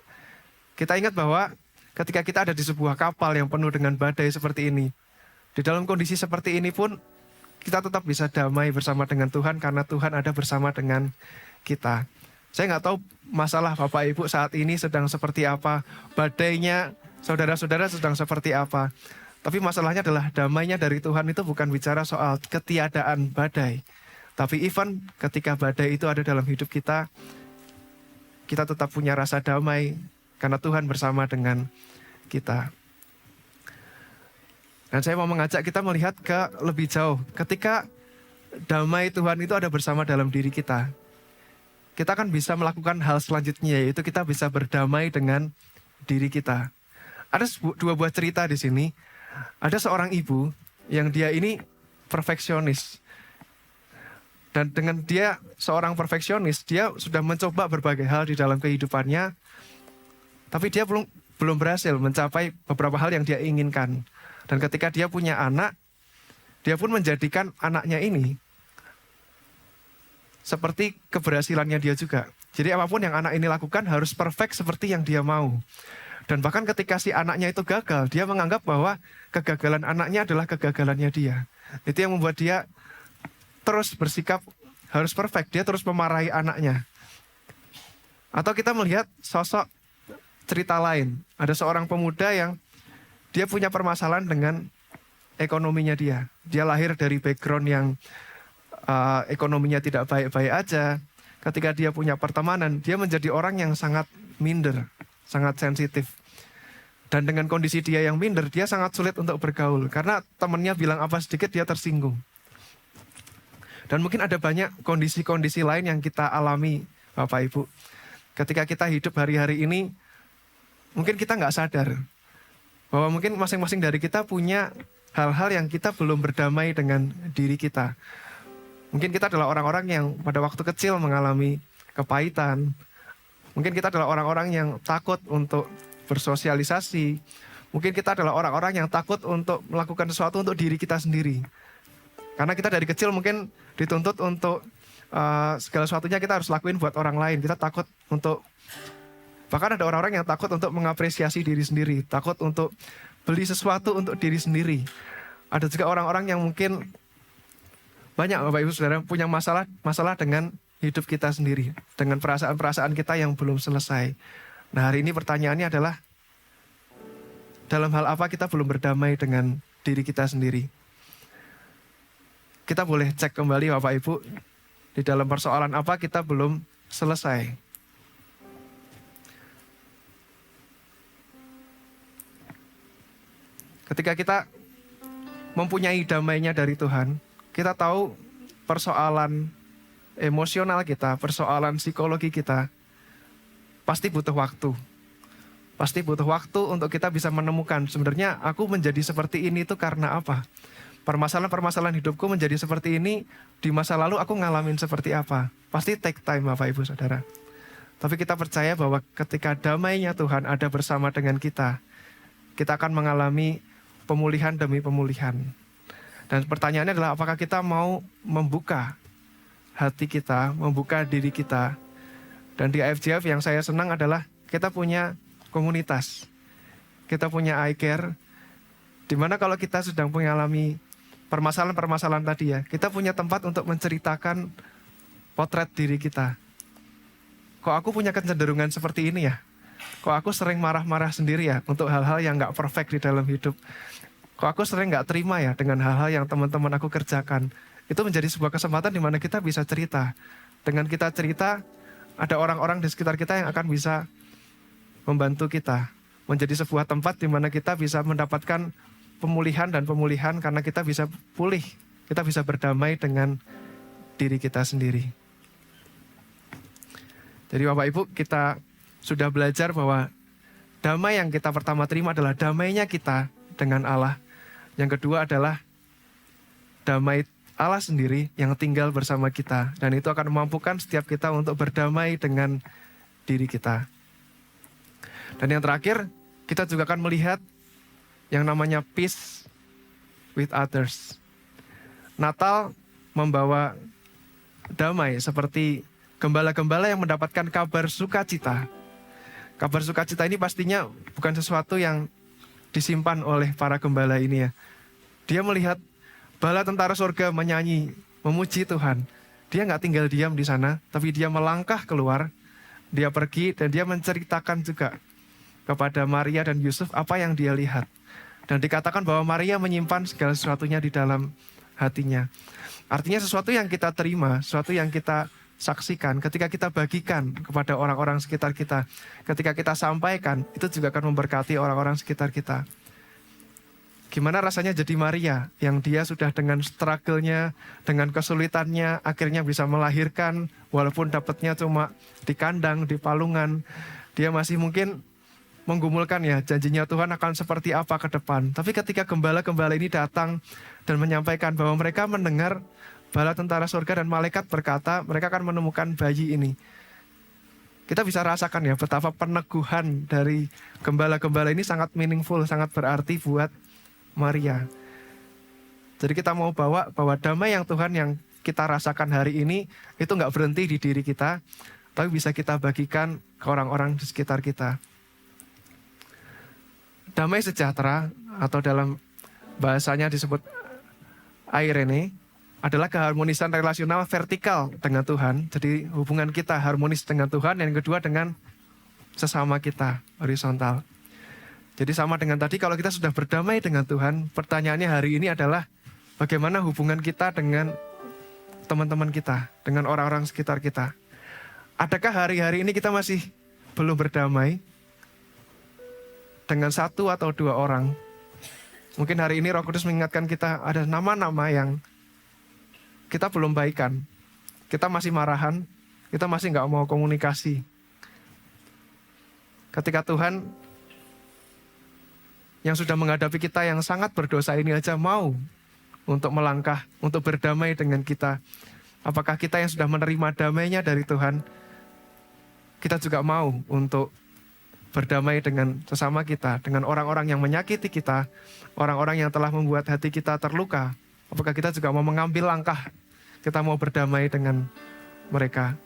Speaker 5: Kita ingat bahwa ketika kita ada di sebuah kapal yang penuh dengan badai seperti ini, di dalam kondisi seperti ini pun kita tetap bisa damai bersama dengan Tuhan karena Tuhan ada bersama dengan kita. Saya nggak tahu masalah Bapak Ibu saat ini sedang seperti apa, badainya saudara-saudara sedang seperti apa. Tapi masalahnya adalah damainya dari Tuhan itu bukan bicara soal ketiadaan badai. Tapi even ketika badai itu ada dalam hidup kita, kita tetap punya rasa damai karena Tuhan bersama dengan kita. Dan saya mau mengajak kita melihat ke lebih jauh. Ketika damai Tuhan itu ada bersama dalam diri kita, kita akan bisa melakukan hal selanjutnya, yaitu kita bisa berdamai dengan diri kita. Ada dua buah cerita di sini. Ada seorang ibu yang dia ini perfeksionis. Dan dengan dia seorang perfeksionis, dia sudah mencoba berbagai hal di dalam kehidupannya, tapi dia belum berhasil mencapai beberapa hal yang dia inginkan. Dan ketika dia punya anak, dia pun menjadikan anaknya ini seperti keberhasilannya dia juga. Jadi apapun yang anak ini lakukan harus perfect seperti yang dia mau. Dan bahkan ketika si anaknya itu gagal, dia menganggap bahwa kegagalan anaknya adalah kegagalannya dia. Itu yang membuat dia terus bersikap harus perfect. Dia terus memarahi anaknya. Atau kita melihat sosok cerita lain. Ada seorang pemuda yang dia punya permasalahan dengan ekonominya dia. Dia lahir dari background yang ekonominya tidak baik-baik aja. Ketika dia punya pertemanan, dia menjadi orang yang sangat minder, sangat sensitif. Dan dengan kondisi dia yang minder, dia sangat sulit untuk bergaul. Karena temannya bilang apa sedikit, dia tersinggung. Dan mungkin ada banyak kondisi-kondisi lain yang kita alami, Bapak Ibu. Ketika kita hidup hari-hari ini, mungkin kita nggak sadar bahwa mungkin masing-masing dari kita punya hal-hal yang kita belum berdamai dengan diri kita. Mungkin kita adalah orang-orang yang pada waktu kecil mengalami kepahitan. Mungkin kita adalah orang-orang yang takut untuk bersosialisasi. Mungkin kita adalah orang-orang yang takut untuk melakukan sesuatu untuk diri kita sendiri. Karena kita dari kecil mungkin dituntut untuk segala sesuatunya kita harus lakuin buat orang lain. Kita takut untuk, bahkan ada orang-orang yang takut untuk mengapresiasi diri sendiri. Takut untuk beli sesuatu untuk diri sendiri. Ada juga orang-orang yang mungkin banyak Bapak Ibu Saudara punya masalah dengan hidup kita sendiri. Dengan perasaan-perasaan kita yang belum selesai. Nah hari ini pertanyaannya adalah, dalam hal apa kita belum berdamai dengan diri kita sendiri? kita boleh cek kembali Bapak Ibu, di dalam persoalan apa kita belum selesai. Ketika kita mempunyai damainya dari Tuhan, kita tahu persoalan emosional kita, persoalan psikologi kita, pasti butuh waktu. Pasti butuh waktu untuk kita bisa menemukan sebenarnya aku menjadi seperti ini itu karena apa. Permasalahan-permasalahan hidupku menjadi seperti ini, di masa lalu aku ngalamin seperti apa. Pasti take time Bapak Ibu Saudara. Tapi kita percaya bahwa ketika damainya Tuhan ada bersama dengan kita akan mengalami pemulihan demi pemulihan. Dan pertanyaannya adalah apakah kita mau membuka hati kita, membuka diri kita. Dan di IFJF yang saya senang adalah kita punya komunitas. Kita punya iCare, di mana kalau kita sedang mengalami permasalahan-permasalahan tadi ya, kita punya tempat untuk menceritakan potret diri kita. Kok aku punya kecenderungan seperti ini ya? Kok aku sering marah-marah sendiri ya untuk hal-hal yang gak perfect di dalam hidup? Kok aku sering gak terima ya dengan hal-hal yang teman-teman aku kerjakan? Itu menjadi sebuah kesempatan di mana kita bisa cerita. Dengan kita cerita, ada orang-orang di sekitar kita yang akan bisa membantu kita. Menjadi sebuah tempat di mana kita bisa mendapatkan pemulihan dan pemulihan karena kita bisa pulih. Kita bisa berdamai dengan diri kita sendiri. Jadi Bapak Ibu, kita sudah belajar bahwa damai yang kita pertama terima adalah damainya kita dengan Allah. Yang kedua adalah damai Allah sendiri yang tinggal bersama kita. Dan itu akan memampukan setiap kita untuk berdamai dengan diri kita. Dan yang terakhir, kita juga akan melihat yang namanya peace with others. Natal membawa damai seperti gembala-gembala yang mendapatkan kabar sukacita. Kabar sukacita ini pastinya bukan sesuatu yang disimpan oleh para gembala ini ya. Dia melihat bala tentara surga menyanyi, memuji Tuhan. Dia nggak tinggal diam di sana, tapi dia melangkah keluar. Dia pergi dan dia menceritakan juga kepada Maria dan Yusuf apa yang dia lihat. Dan dikatakan bahwa Maria menyimpan segala sesuatunya di dalam hatinya. Artinya sesuatu yang kita terima, sesuatu yang kita saksikan, ketika kita bagikan kepada orang-orang sekitar kita, ketika kita sampaikan, itu juga akan memberkati orang-orang sekitar kita. Gimana rasanya jadi Maria yang dia sudah dengan struggle-nya, dengan kesulitannya, akhirnya bisa melahirkan, walaupun dapatnya cuma di kandang, di palungan. Dia masih mungkin menggumulkan ya, janjinya Tuhan akan seperti apa ke depan. Tapi ketika gembala-gembala ini datang dan menyampaikan bahwa mereka mendengar bala tentara surga dan malaikat berkata, mereka akan menemukan bayi ini. Kita bisa rasakan ya, betapa peneguhan dari gembala-gembala ini sangat meaningful, sangat berarti buat Maria. Jadi kita mau bawa bahwa damai yang Tuhan yang kita rasakan hari ini itu nggak berhenti di diri kita, tapi bisa kita bagikan ke orang-orang di sekitar kita. Damai sejahtera atau dalam bahasanya disebut Irene adalah keharmonisan relasional vertikal dengan Tuhan. Jadi hubungan kita harmonis dengan Tuhan, yang kedua dengan sesama kita horizontal. Jadi sama dengan tadi, kalau kita sudah berdamai dengan Tuhan, pertanyaannya hari ini adalah bagaimana hubungan kita dengan teman-teman kita, dengan orang-orang sekitar kita. Adakah hari-hari ini kita masih belum berdamai dengan satu atau dua orang? Mungkin hari ini Roh Kudus mengingatkan kita ada nama-nama yang kita belum baikan. Kita masih marahan, kita masih nggak mau komunikasi. Ketika Tuhan yang sudah menghadapi kita yang sangat berdosa ini aja mau untuk melangkah, untuk berdamai dengan kita. Apakah kita yang sudah menerima damainya dari Tuhan, kita juga mau untuk berdamai dengan sesama kita, dengan orang-orang yang menyakiti kita, orang-orang yang telah membuat hati kita terluka. Apakah kita juga mau mengambil langkah, kita mau berdamai dengan mereka.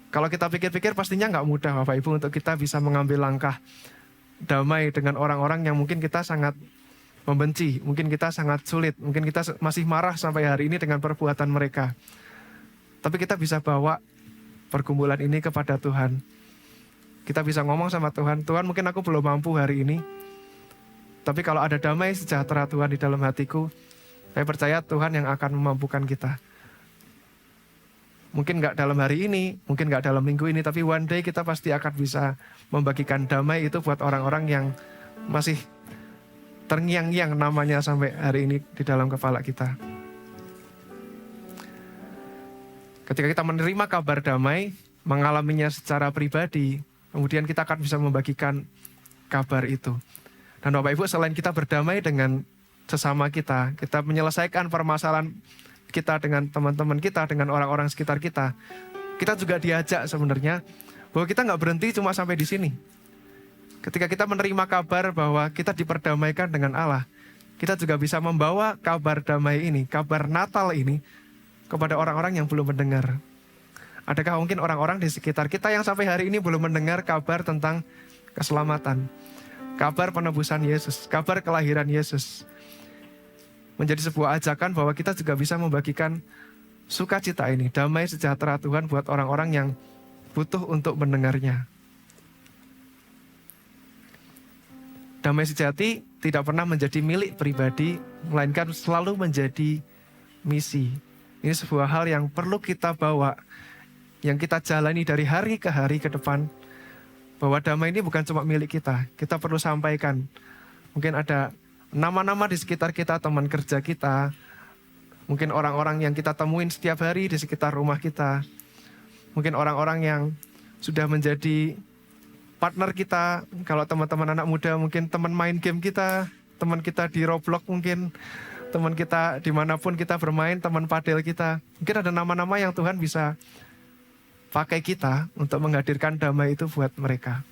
Speaker 5: Kalau kita pikir-pikir pastinya nggak mudah Bapak Ibu untuk kita bisa mengambil langkah damai dengan orang-orang yang mungkin kita sangat membenci, mungkin kita sangat sulit, mungkin kita masih marah sampai hari ini dengan perbuatan mereka. Tapi kita bisa bawa pergumulan ini kepada Tuhan. Kita bisa ngomong sama Tuhan, Tuhan mungkin aku belum mampu hari ini, tapi kalau ada damai sejahtera Tuhan di dalam hatiku, Saya percaya Tuhan yang akan memampukan kita. Mungkin nggak dalam hari ini, mungkin nggak dalam minggu ini, tapi one day kita pasti akan bisa membagikan damai itu buat orang-orang yang masih terngiang-ngiang namanya sampai hari ini di dalam kepala kita. Ketika kita menerima kabar damai, mengalaminya secara pribadi, kemudian kita akan bisa membagikan kabar itu. Dan Bapak Ibu, selain kita berdamai dengan sesama kita menyelesaikan permasalahan kita dengan teman-teman kita, dengan orang-orang sekitar kita juga diajak sebenarnya bahwa kita nggak berhenti cuma sampai di sini. Ketika kita menerima kabar bahwa kita diperdamaikan dengan Allah, kita juga bisa membawa kabar damai ini, kabar Natal ini kepada orang-orang yang belum mendengar. Adakah mungkin orang-orang di sekitar kita yang sampai hari ini belum mendengar kabar tentang keselamatan, kabar penebusan Yesus, kabar kelahiran Yesus? Menjadi sebuah ajakan bahwa kita juga bisa membagikan sukacita ini, damai sejahtera Tuhan buat orang-orang yang butuh untuk mendengarnya. Damai sejati tidak pernah menjadi milik pribadi, melainkan selalu menjadi misi. Ini sebuah hal yang perlu kita bawa, yang kita jalani dari hari ke hari ke depan, bahwa damai ini bukan cuma milik kita perlu sampaikan. Mungkin ada nama-nama di sekitar kita, teman kerja kita, mungkin orang-orang yang kita temuin setiap hari di sekitar rumah kita, mungkin orang-orang yang sudah menjadi partner kita. Kalau teman-teman anak muda mungkin teman main game kita, teman kita di Roblox mungkin, teman kita dimanapun kita bermain, teman padel kita. Mungkin ada nama-nama yang Tuhan bisa pakai kita untuk menghadirkan damai itu buat mereka.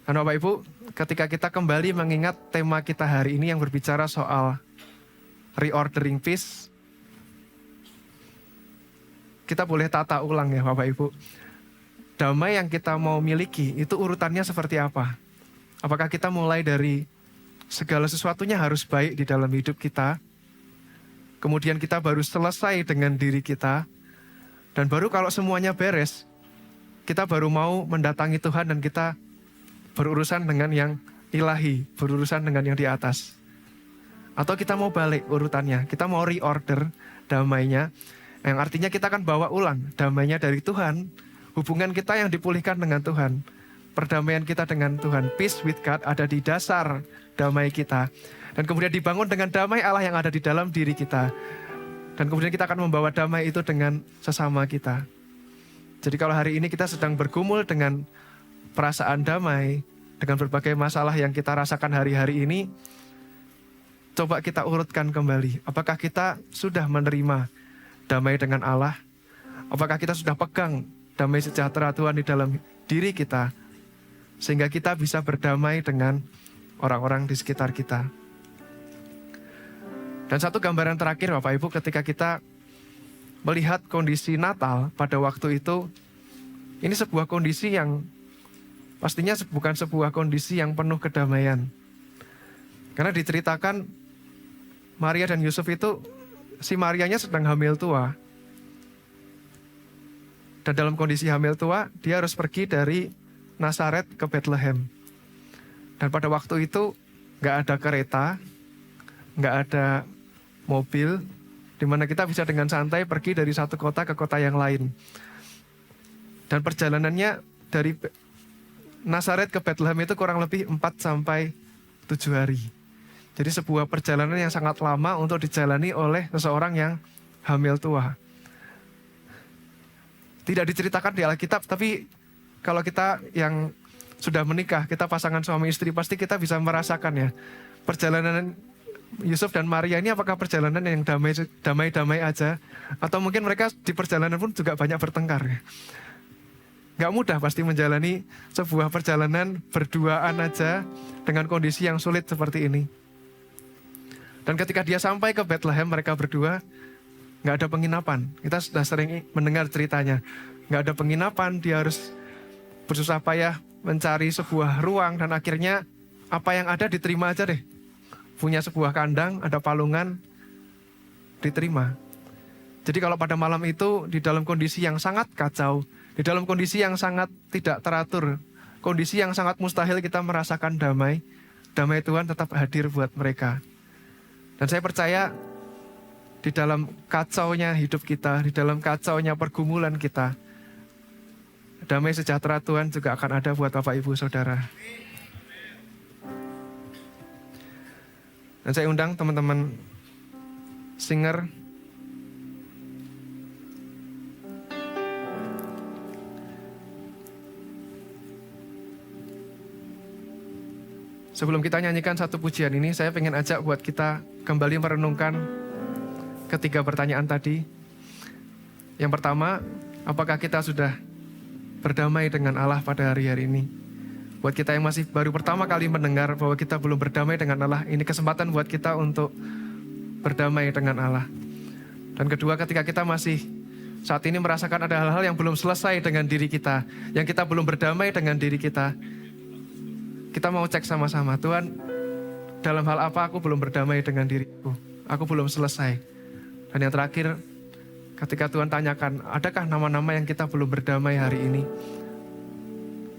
Speaker 5: Dan Bapak Ibu, ketika kita kembali mengingat tema kita hari ini yang berbicara soal reordering peace, kita boleh tata ulang ya Bapak Ibu. Damai yang kita mau miliki itu urutannya seperti apa? Apakah kita mulai dari segala sesuatunya harus baik di dalam hidup kita, kemudian kita baru selesai dengan diri kita, dan baru kalau semuanya beres, kita baru mau mendatangi Tuhan dan kita berurusan dengan yang ilahi, berurusan dengan yang di atas. Atau kita mau balik urutannya, kita mau reorder damainya, yang artinya kita akan bawa ulang damainya dari Tuhan, hubungan kita yang dipulihkan dengan Tuhan, perdamaian kita dengan Tuhan, peace with God ada di dasar damai kita. Dan kemudian dibangun dengan damai Allah yang ada di dalam diri kita. Dan kemudian kita akan membawa damai itu dengan sesama kita. Jadi kalau hari ini kita sedang bergumul dengan perasaan damai, dengan berbagai masalah yang kita rasakan hari-hari ini, coba kita urutkan kembali. Apakah kita sudah menerima damai dengan Allah? Apakah kita sudah pegang damai sejahtera Tuhan di dalam diri kita, sehingga kita bisa berdamai dengan orang-orang di sekitar kita? Dan satu gambaran terakhir Bapak Ibu, ketika kita melihat kondisi Natal pada waktu itu, ini sebuah kondisi yang pastinya bukan sebuah kondisi yang penuh kedamaian. Karena diceritakan Maria dan Yusuf itu, si Marianya sedang hamil tua. Dan dalam kondisi hamil tua, dia harus pergi dari Nazaret ke Bethlehem. Dan pada waktu itu gak ada kereta, gak ada mobil, di mana kita bisa dengan santai pergi dari satu kota ke kota yang lain. Dan perjalanannya dari Nazaret ke Bethlehem itu kurang lebih 4-7 hari. Jadi sebuah perjalanan yang sangat lama untuk dijalani oleh seseorang yang hamil tua. Tidak diceritakan di Alkitab, tapi kalau kita yang sudah menikah, kita pasangan suami istri, pasti kita bisa merasakan ya. Perjalanan Yusuf dan Maria ini apakah perjalanan yang damai-damai aja? Atau mungkin mereka di perjalanan pun juga banyak bertengkar ya. Gak mudah pasti menjalani sebuah perjalanan berduaan aja dengan kondisi yang sulit seperti ini. Dan ketika dia sampai ke Bethlehem, mereka berdua gak ada penginapan. Kita sudah sering mendengar ceritanya. Gak ada penginapan, dia harus bersusah payah mencari sebuah ruang. Dan akhirnya apa yang ada diterima aja deh. Punya sebuah kandang, ada palungan, diterima. Jadi kalau pada malam itu di dalam kondisi yang sangat kacau, di dalam kondisi yang sangat tidak teratur, kondisi yang sangat mustahil kita merasakan damai, damai Tuhan tetap hadir buat mereka. Dan saya percaya di dalam kacaunya hidup kita, di dalam kacaunya pergumulan kita, damai sejahtera Tuhan juga akan ada buat Bapak Ibu Saudara. Dan saya undang teman-teman singer sebelum kita nyanyikan satu pujian ini, saya pengen ajak buat kita kembali merenungkan ketiga pertanyaan tadi. Yang pertama, apakah kita sudah berdamai dengan Allah pada hari-hari ini? Buat kita yang masih baru pertama kali mendengar bahwa kita belum berdamai dengan Allah, ini kesempatan buat kita untuk berdamai dengan Allah. Dan kedua, ketika kita masih saat ini merasakan ada hal-hal yang belum selesai dengan diri kita, yang kita belum berdamai dengan diri kita mau cek sama-sama, Tuhan, dalam hal apa aku belum berdamai dengan diriku? Aku belum selesai. Dan yang terakhir, ketika Tuhan tanyakan, adakah nama-nama yang kita belum berdamai hari ini?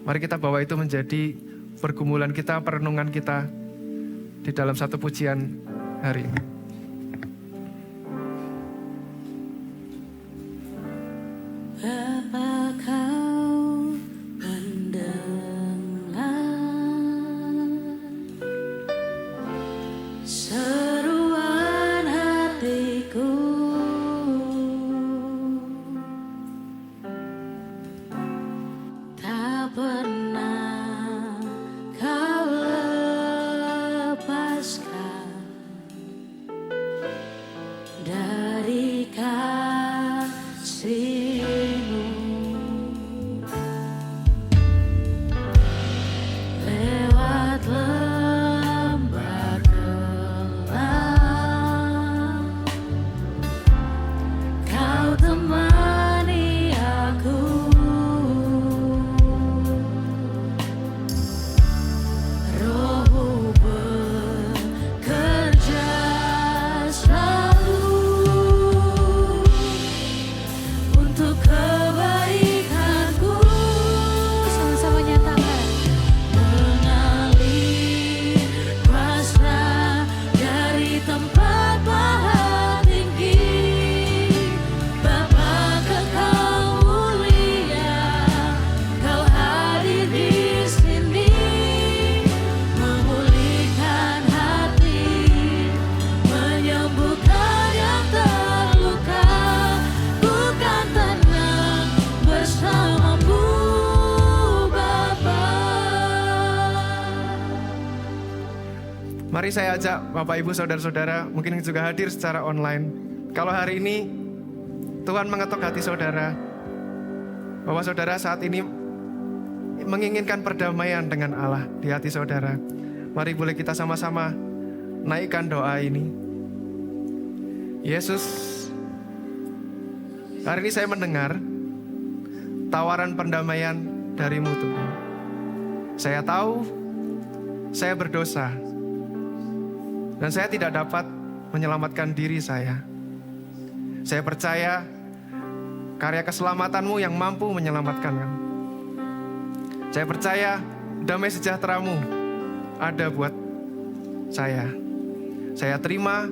Speaker 5: Mari kita bawa itu menjadi pergumulan kita, perenungan kita di dalam satu pujian hari ini.
Speaker 3: Bapa, Kau mendengar seruan hatiku. Tak pernah Kau lepaskan dari kasih-Mu. Lewat lembah gelap, Kau temani aku. Roh-Mu bekerja selalu untuk kebaikanku. Sama-sama nyatakan. Mengalir kuasa dari tempat maha tinggi. Bapa Kekal mulia, Kau hadir di sini, memulihkan hati, menyembuhkan yang terluka. Bukan tenang bersama-Mu, Bapa.
Speaker 5: Mari saya ajak Bapak Ibu Saudara-saudara, mungkin juga hadir secara online. Kalau hari ini Tuhan mengetuk hati saudara, bahwa saudara saat ini menginginkan perdamaian dengan Allah di hati saudara, mari boleh kita sama-sama naikkan doa ini. Yesus, hari ini saya mendengar tawaran perdamaian dari-Mu Tuhan. Saya tahu saya berdosa dan saya tidak dapat menyelamatkan diri saya. Saya percaya karya keselamatan-Mu yang mampu menyelamatkan kami. Saya percaya damai sejahtera-Mu ada buat saya. Saya terima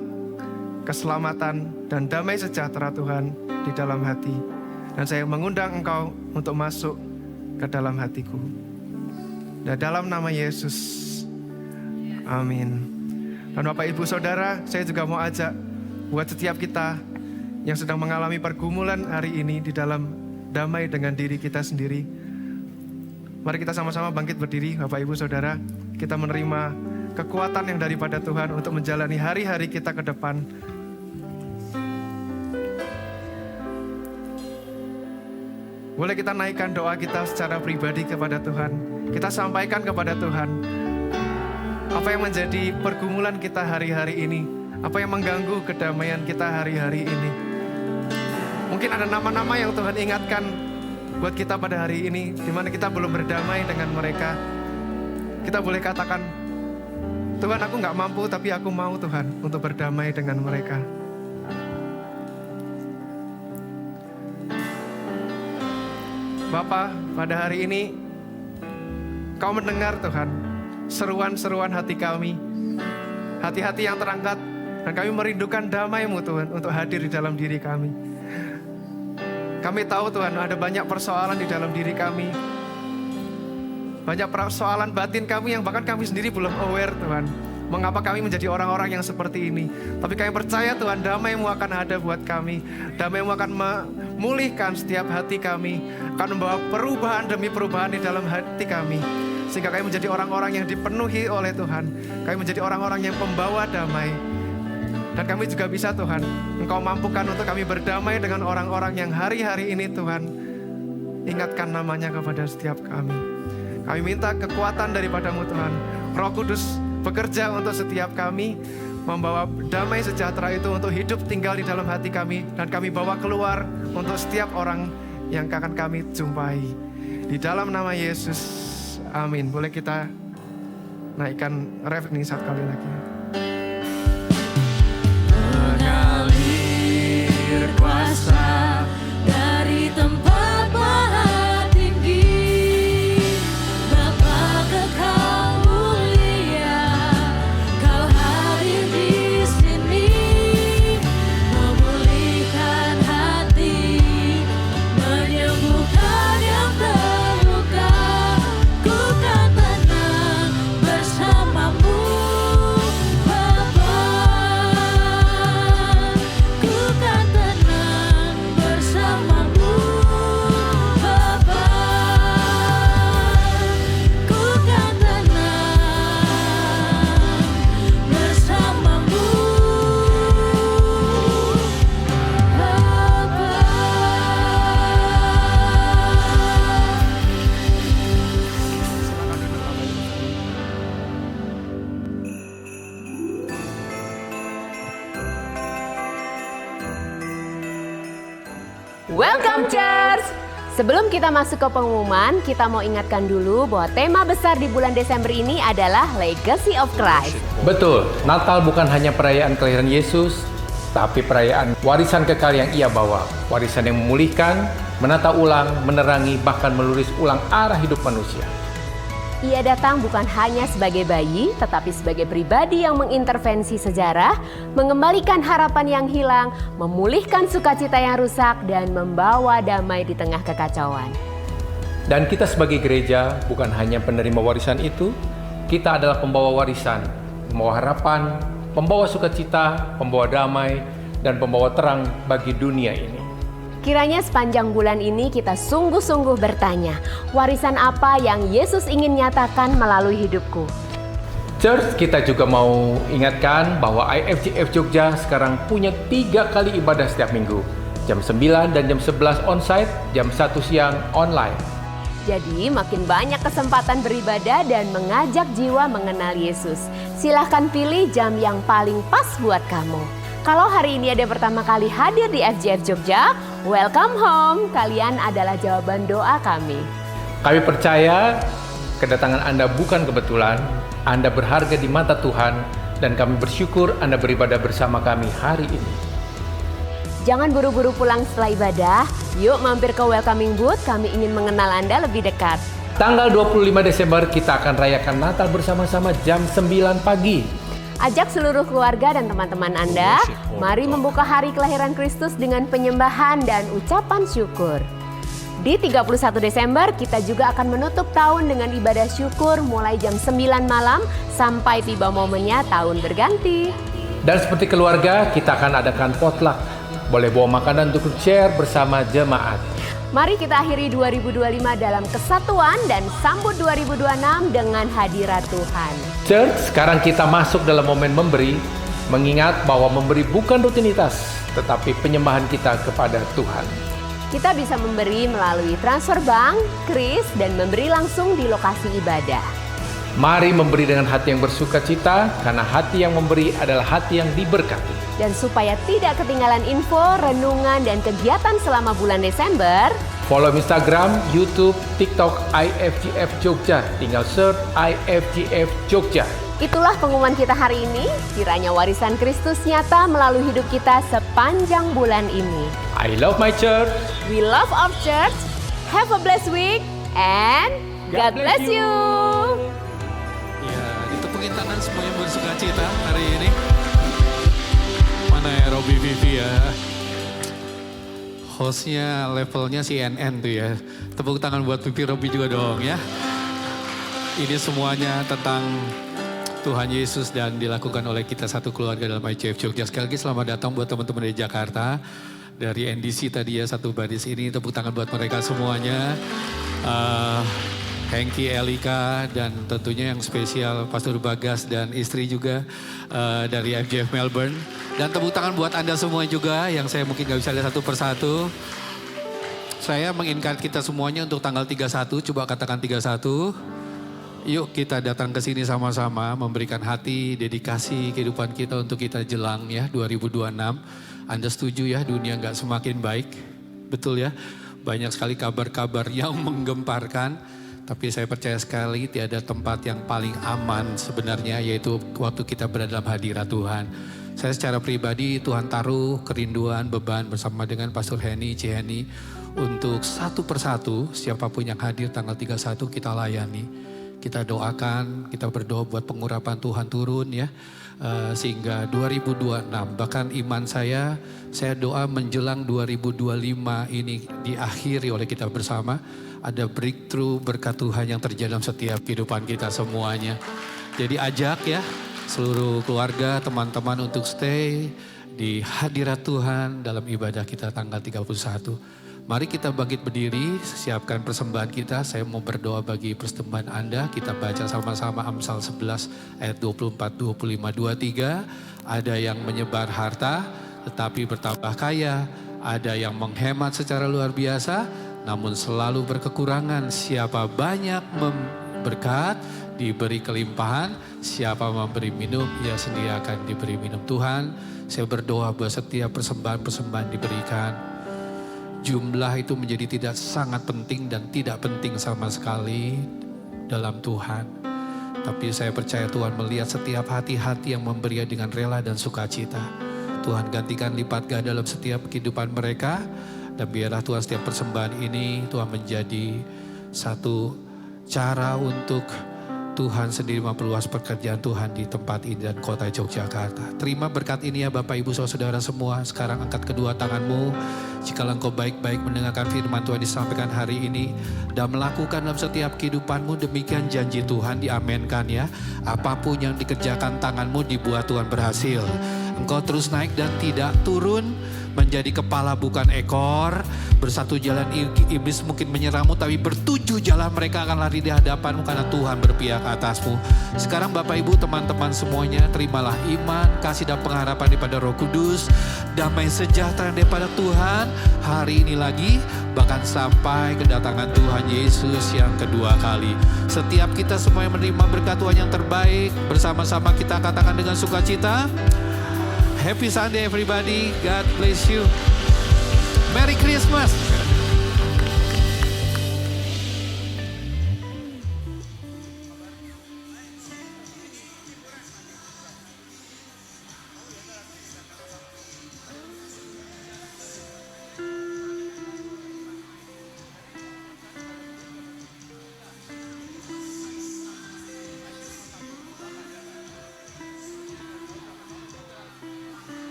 Speaker 5: keselamatan dan damai sejahtera Tuhan di dalam hati. Dan saya mengundang Engkau untuk masuk ke dalam hatiku. Dan dalam nama Yesus, amin. Dan Bapak Ibu Saudara, saya juga mau ajak buat setiap kita yang sedang mengalami pergumulan hari ini di dalam damai dengan diri kita sendiri. Mari kita sama-sama bangkit berdiri, Bapak Ibu Saudara. Kita menerima kekuatan yang daripada Tuhan untuk menjalani hari-hari kita ke depan. Boleh kita naikkan doa kita secara pribadi kepada Tuhan. Kita sampaikan kepada Tuhan apa yang menjadi pergumulan kita hari-hari ini, apa yang mengganggu kedamaian kita hari-hari ini. Mungkin ada nama-nama yang Tuhan ingatkan buat kita pada hari ini, di mana kita belum berdamai dengan mereka. Kita boleh katakan, Tuhan, aku gak mampu, tapi aku mau Tuhan untuk berdamai dengan mereka. Bapa, pada hari ini Kau mendengar Tuhan seruan-seruan hati kami. Hati-hati yang terangkat, dan kami merindukan damai-Mu Tuhan untuk hadir di dalam diri kami. Kami tahu Tuhan ada banyak persoalan di dalam diri kami. Banyak persoalan batin kami yang bahkan kami sendiri belum aware Tuhan. Mengapa kami menjadi orang-orang yang seperti ini. Tapi kami percaya Tuhan, damai-Mu akan ada buat kami. Damai-Mu akan memulihkan setiap hati kami. Akan membawa perubahan demi perubahan di dalam hati kami. Sehingga kami menjadi orang-orang yang dipenuhi oleh Tuhan. Kami menjadi orang-orang yang pembawa damai. Dan kami juga bisa Tuhan, Engkau mampukan untuk kami berdamai dengan orang-orang yang hari-hari ini Tuhan, ingatkan namanya kepada setiap kami. Kami minta kekuatan daripada-Mu Tuhan. Roh Kudus bekerja untuk setiap kami, membawa damai sejahtera itu untuk hidup tinggal di dalam hati kami. Dan kami bawa keluar untuk setiap orang yang akan kami jumpai. Di dalam nama Yesus, amin. Boleh kita naikkan ref ini satu kali lagi.
Speaker 3: Mengalir kuasa dari tempat maha tinggi, Bapa kekal mulia, Kau hadir di sini, memulihkan hati, menyembuhkan yang terluka. Ku kan tenang bersama-Mu, Bapa. Ku kan tenang bersama-Mu, Bapa. Ku kan tenang bersama-Mu,
Speaker 6: Welcome Church! Sebelum kita masuk ke pengumuman, kita mau ingatkan dulu bahwa tema besar di bulan Desember ini adalah Legacy of Christ.
Speaker 7: Betul, Natal bukan hanya perayaan kelahiran Yesus, tapi perayaan warisan kekal yang Ia bawa. Warisan yang memulihkan, menata ulang, menerangi, bahkan meluris ulang arah hidup manusia.
Speaker 6: Ia datang bukan hanya sebagai bayi, tetapi sebagai pribadi yang mengintervensi sejarah, mengembalikan harapan yang hilang, memulihkan sukacita yang rusak, dan membawa damai di tengah kekacauan.
Speaker 7: Dan kita sebagai gereja bukan hanya penerima warisan itu, kita adalah pembawa warisan, pembawa harapan, pembawa sukacita, pembawa damai, dan pembawa terang bagi dunia ini.
Speaker 6: Kiranya sepanjang bulan ini kita sungguh-sungguh bertanya, warisan apa yang Yesus ingin nyatakan melalui hidupku?
Speaker 7: Church, kita juga mau ingatkan bahwa IFGF Jogja sekarang punya 3 kali ibadah setiap minggu. Jam 9 dan jam 11 onsite, jam 1 siang online.
Speaker 6: Jadi makin banyak kesempatan beribadah dan mengajak jiwa mengenal Yesus. Silahkan pilih jam yang paling pas buat kamu. Kalau hari ini ada pertama kali hadir di FGF Jogja, welcome home. Kalian adalah jawaban doa kami.
Speaker 7: Kami percaya kedatangan Anda bukan kebetulan, Anda berharga di mata Tuhan, dan kami bersyukur Anda beribadah bersama kami hari ini.
Speaker 6: Jangan buru-buru pulang setelah ibadah, yuk mampir ke welcoming booth, kami ingin mengenal Anda lebih dekat.
Speaker 7: Tanggal 25 Desember kita akan rayakan Natal bersama-sama jam 9 pagi.
Speaker 6: Ajak seluruh keluarga dan teman-teman Anda, mari membuka hari kelahiran Kristus dengan penyembahan dan ucapan syukur. Di 31 Desember kita juga akan menutup tahun dengan ibadah syukur mulai jam 9 malam sampai tiba momennya tahun berganti.
Speaker 7: Dan seperti keluarga, kita akan adakan potluck. Boleh bawa makanan untuk share bersama jemaat.
Speaker 6: Mari kita akhiri 2025 dalam kesatuan dan sambut 2026 dengan hadirat Tuhan.
Speaker 7: Church, sekarang kita masuk dalam momen memberi, mengingat bahwa memberi bukan rutinitas, tetapi penyembahan kita kepada Tuhan.
Speaker 6: Kita bisa memberi melalui transfer bank, kris, dan memberi langsung di lokasi ibadah.
Speaker 7: Mari memberi dengan hati yang bersukacita, karena hati yang memberi adalah hati yang diberkati.
Speaker 6: Dan supaya tidak ketinggalan info, renungan, dan kegiatan selama bulan Desember,
Speaker 7: follow Instagram, YouTube, TikTok IFGF Jogja. Tinggal search IFGF Jogja.
Speaker 6: Itulah pengumuman kita hari ini. Kiranya warisan Kristus nyata melalui hidup kita sepanjang bulan ini.
Speaker 7: I love my church.
Speaker 6: We love our church. Have a blessed week and God bless you.
Speaker 4: Ya, tepungin tangan semuanya bersuka cita hari ini. Mana ya Robby Vivi ya? Hostnya levelnya CNN tuh ya. Tepuk tangan buat Vivi Robby juga dong ya. Ini semuanya tentang Tuhan Yesus dan dilakukan oleh kita satu keluarga dalam ICF Jogja. Sekali lagi selamat datang buat teman-teman dari Jakarta. Dari NDC tadi ya satu baris ini, tepuk tangan buat mereka semuanya. Hengki, Elika, dan tentunya yang spesial Pastor Bagas dan istri juga dari FJF Melbourne. Dan tepuk tangan buat Anda semua juga yang saya mungkin gak bisa lihat satu persatu. Saya mengingat kita semuanya untuk tanggal 31, coba katakan 31. Yuk kita datang ke sini sama-sama memberikan hati, dedikasi kehidupan kita untuk kita jelang ya 2026. Anda setuju ya dunia gak semakin baik? Betul ya? Banyak sekali kabar-kabar yang menggemparkan. Tapi saya percaya sekali tiada tempat yang paling aman sebenarnya yaitu waktu kita berada dalam hadirat Tuhan. Saya secara pribadi Tuhan taruh kerinduan, beban bersama dengan Pastor Henny, Ciheni untuk satu persatu siapapun yang hadir tanggal 31 kita layani. Kita doakan, kita berdoa buat pengurapan Tuhan turun ya. Sehingga 2026 bahkan iman saya doa menjelang 2025 ini diakhiri oleh kita bersama. Ada breakthrough berkat Tuhan yang terjadi dalam setiap kehidupan kita semuanya. Jadi ajak ya seluruh keluarga, teman-teman untuk stay di hadirat Tuhan dalam ibadah kita tanggal 31. Mari kita bangkit berdiri, siapkan persembahan kita. Saya mau berdoa bagi persembahan Anda. Kita baca sama-sama Amsal 11 ayat 24, 25, 23. Ada yang menyebar harta tetapi bertambah kaya. Ada yang menghemat secara luar biasa namun selalu berkekurangan. Siapa banyak berkat diberi kelimpahan. Siapa memberi minum ia sendiri akan diberi minum. Tuhan, saya berdoa buat setiap persembahan-persembahan diberikan. Jumlah itu menjadi tidak sangat penting dan tidak penting sama sekali dalam Tuhan. Tapi saya percaya Tuhan melihat setiap hati-hati yang memberi dengan rela dan sukacita. Tuhan gantikan lipat ganda dalam setiap kehidupan mereka. Dan biarlah Tuhan setiap persembahan ini Tuhan menjadi satu cara untuk Tuhan sendiri memperluas pekerjaan Tuhan di tempat ini dan kota Yogyakarta. Terima berkat ini ya Bapak Ibu Saudara semua. Sekarang angkat kedua tanganmu. Jika engkau baik-baik mendengarkan firman Tuhan disampaikan hari ini dan melakukan dalam setiap kehidupanmu, demikian janji Tuhan diamenkan ya. Apapun yang dikerjakan tanganmu dibuat Tuhan berhasil. Engkau terus naik dan tidak turun. Menjadi kepala bukan ekor. Bersatu jalan iblis mungkin menyerangmu, tapi bertujuh jalan mereka akan lari di hadapanmu karena Tuhan berpihak atasmu. Sekarang Bapak Ibu teman-teman semuanya, terimalah iman, kasih dan pengharapan daripada Roh Kudus. Damai sejahtera daripada Tuhan hari ini lagi, bahkan sampai kedatangan Tuhan Yesus yang kedua kali. Setiap kita semua yang menerima berkat Tuhan yang terbaik, bersama-sama kita katakan dengan sukacita, Happy Sunday everybody, God bless you. Merry Christmas.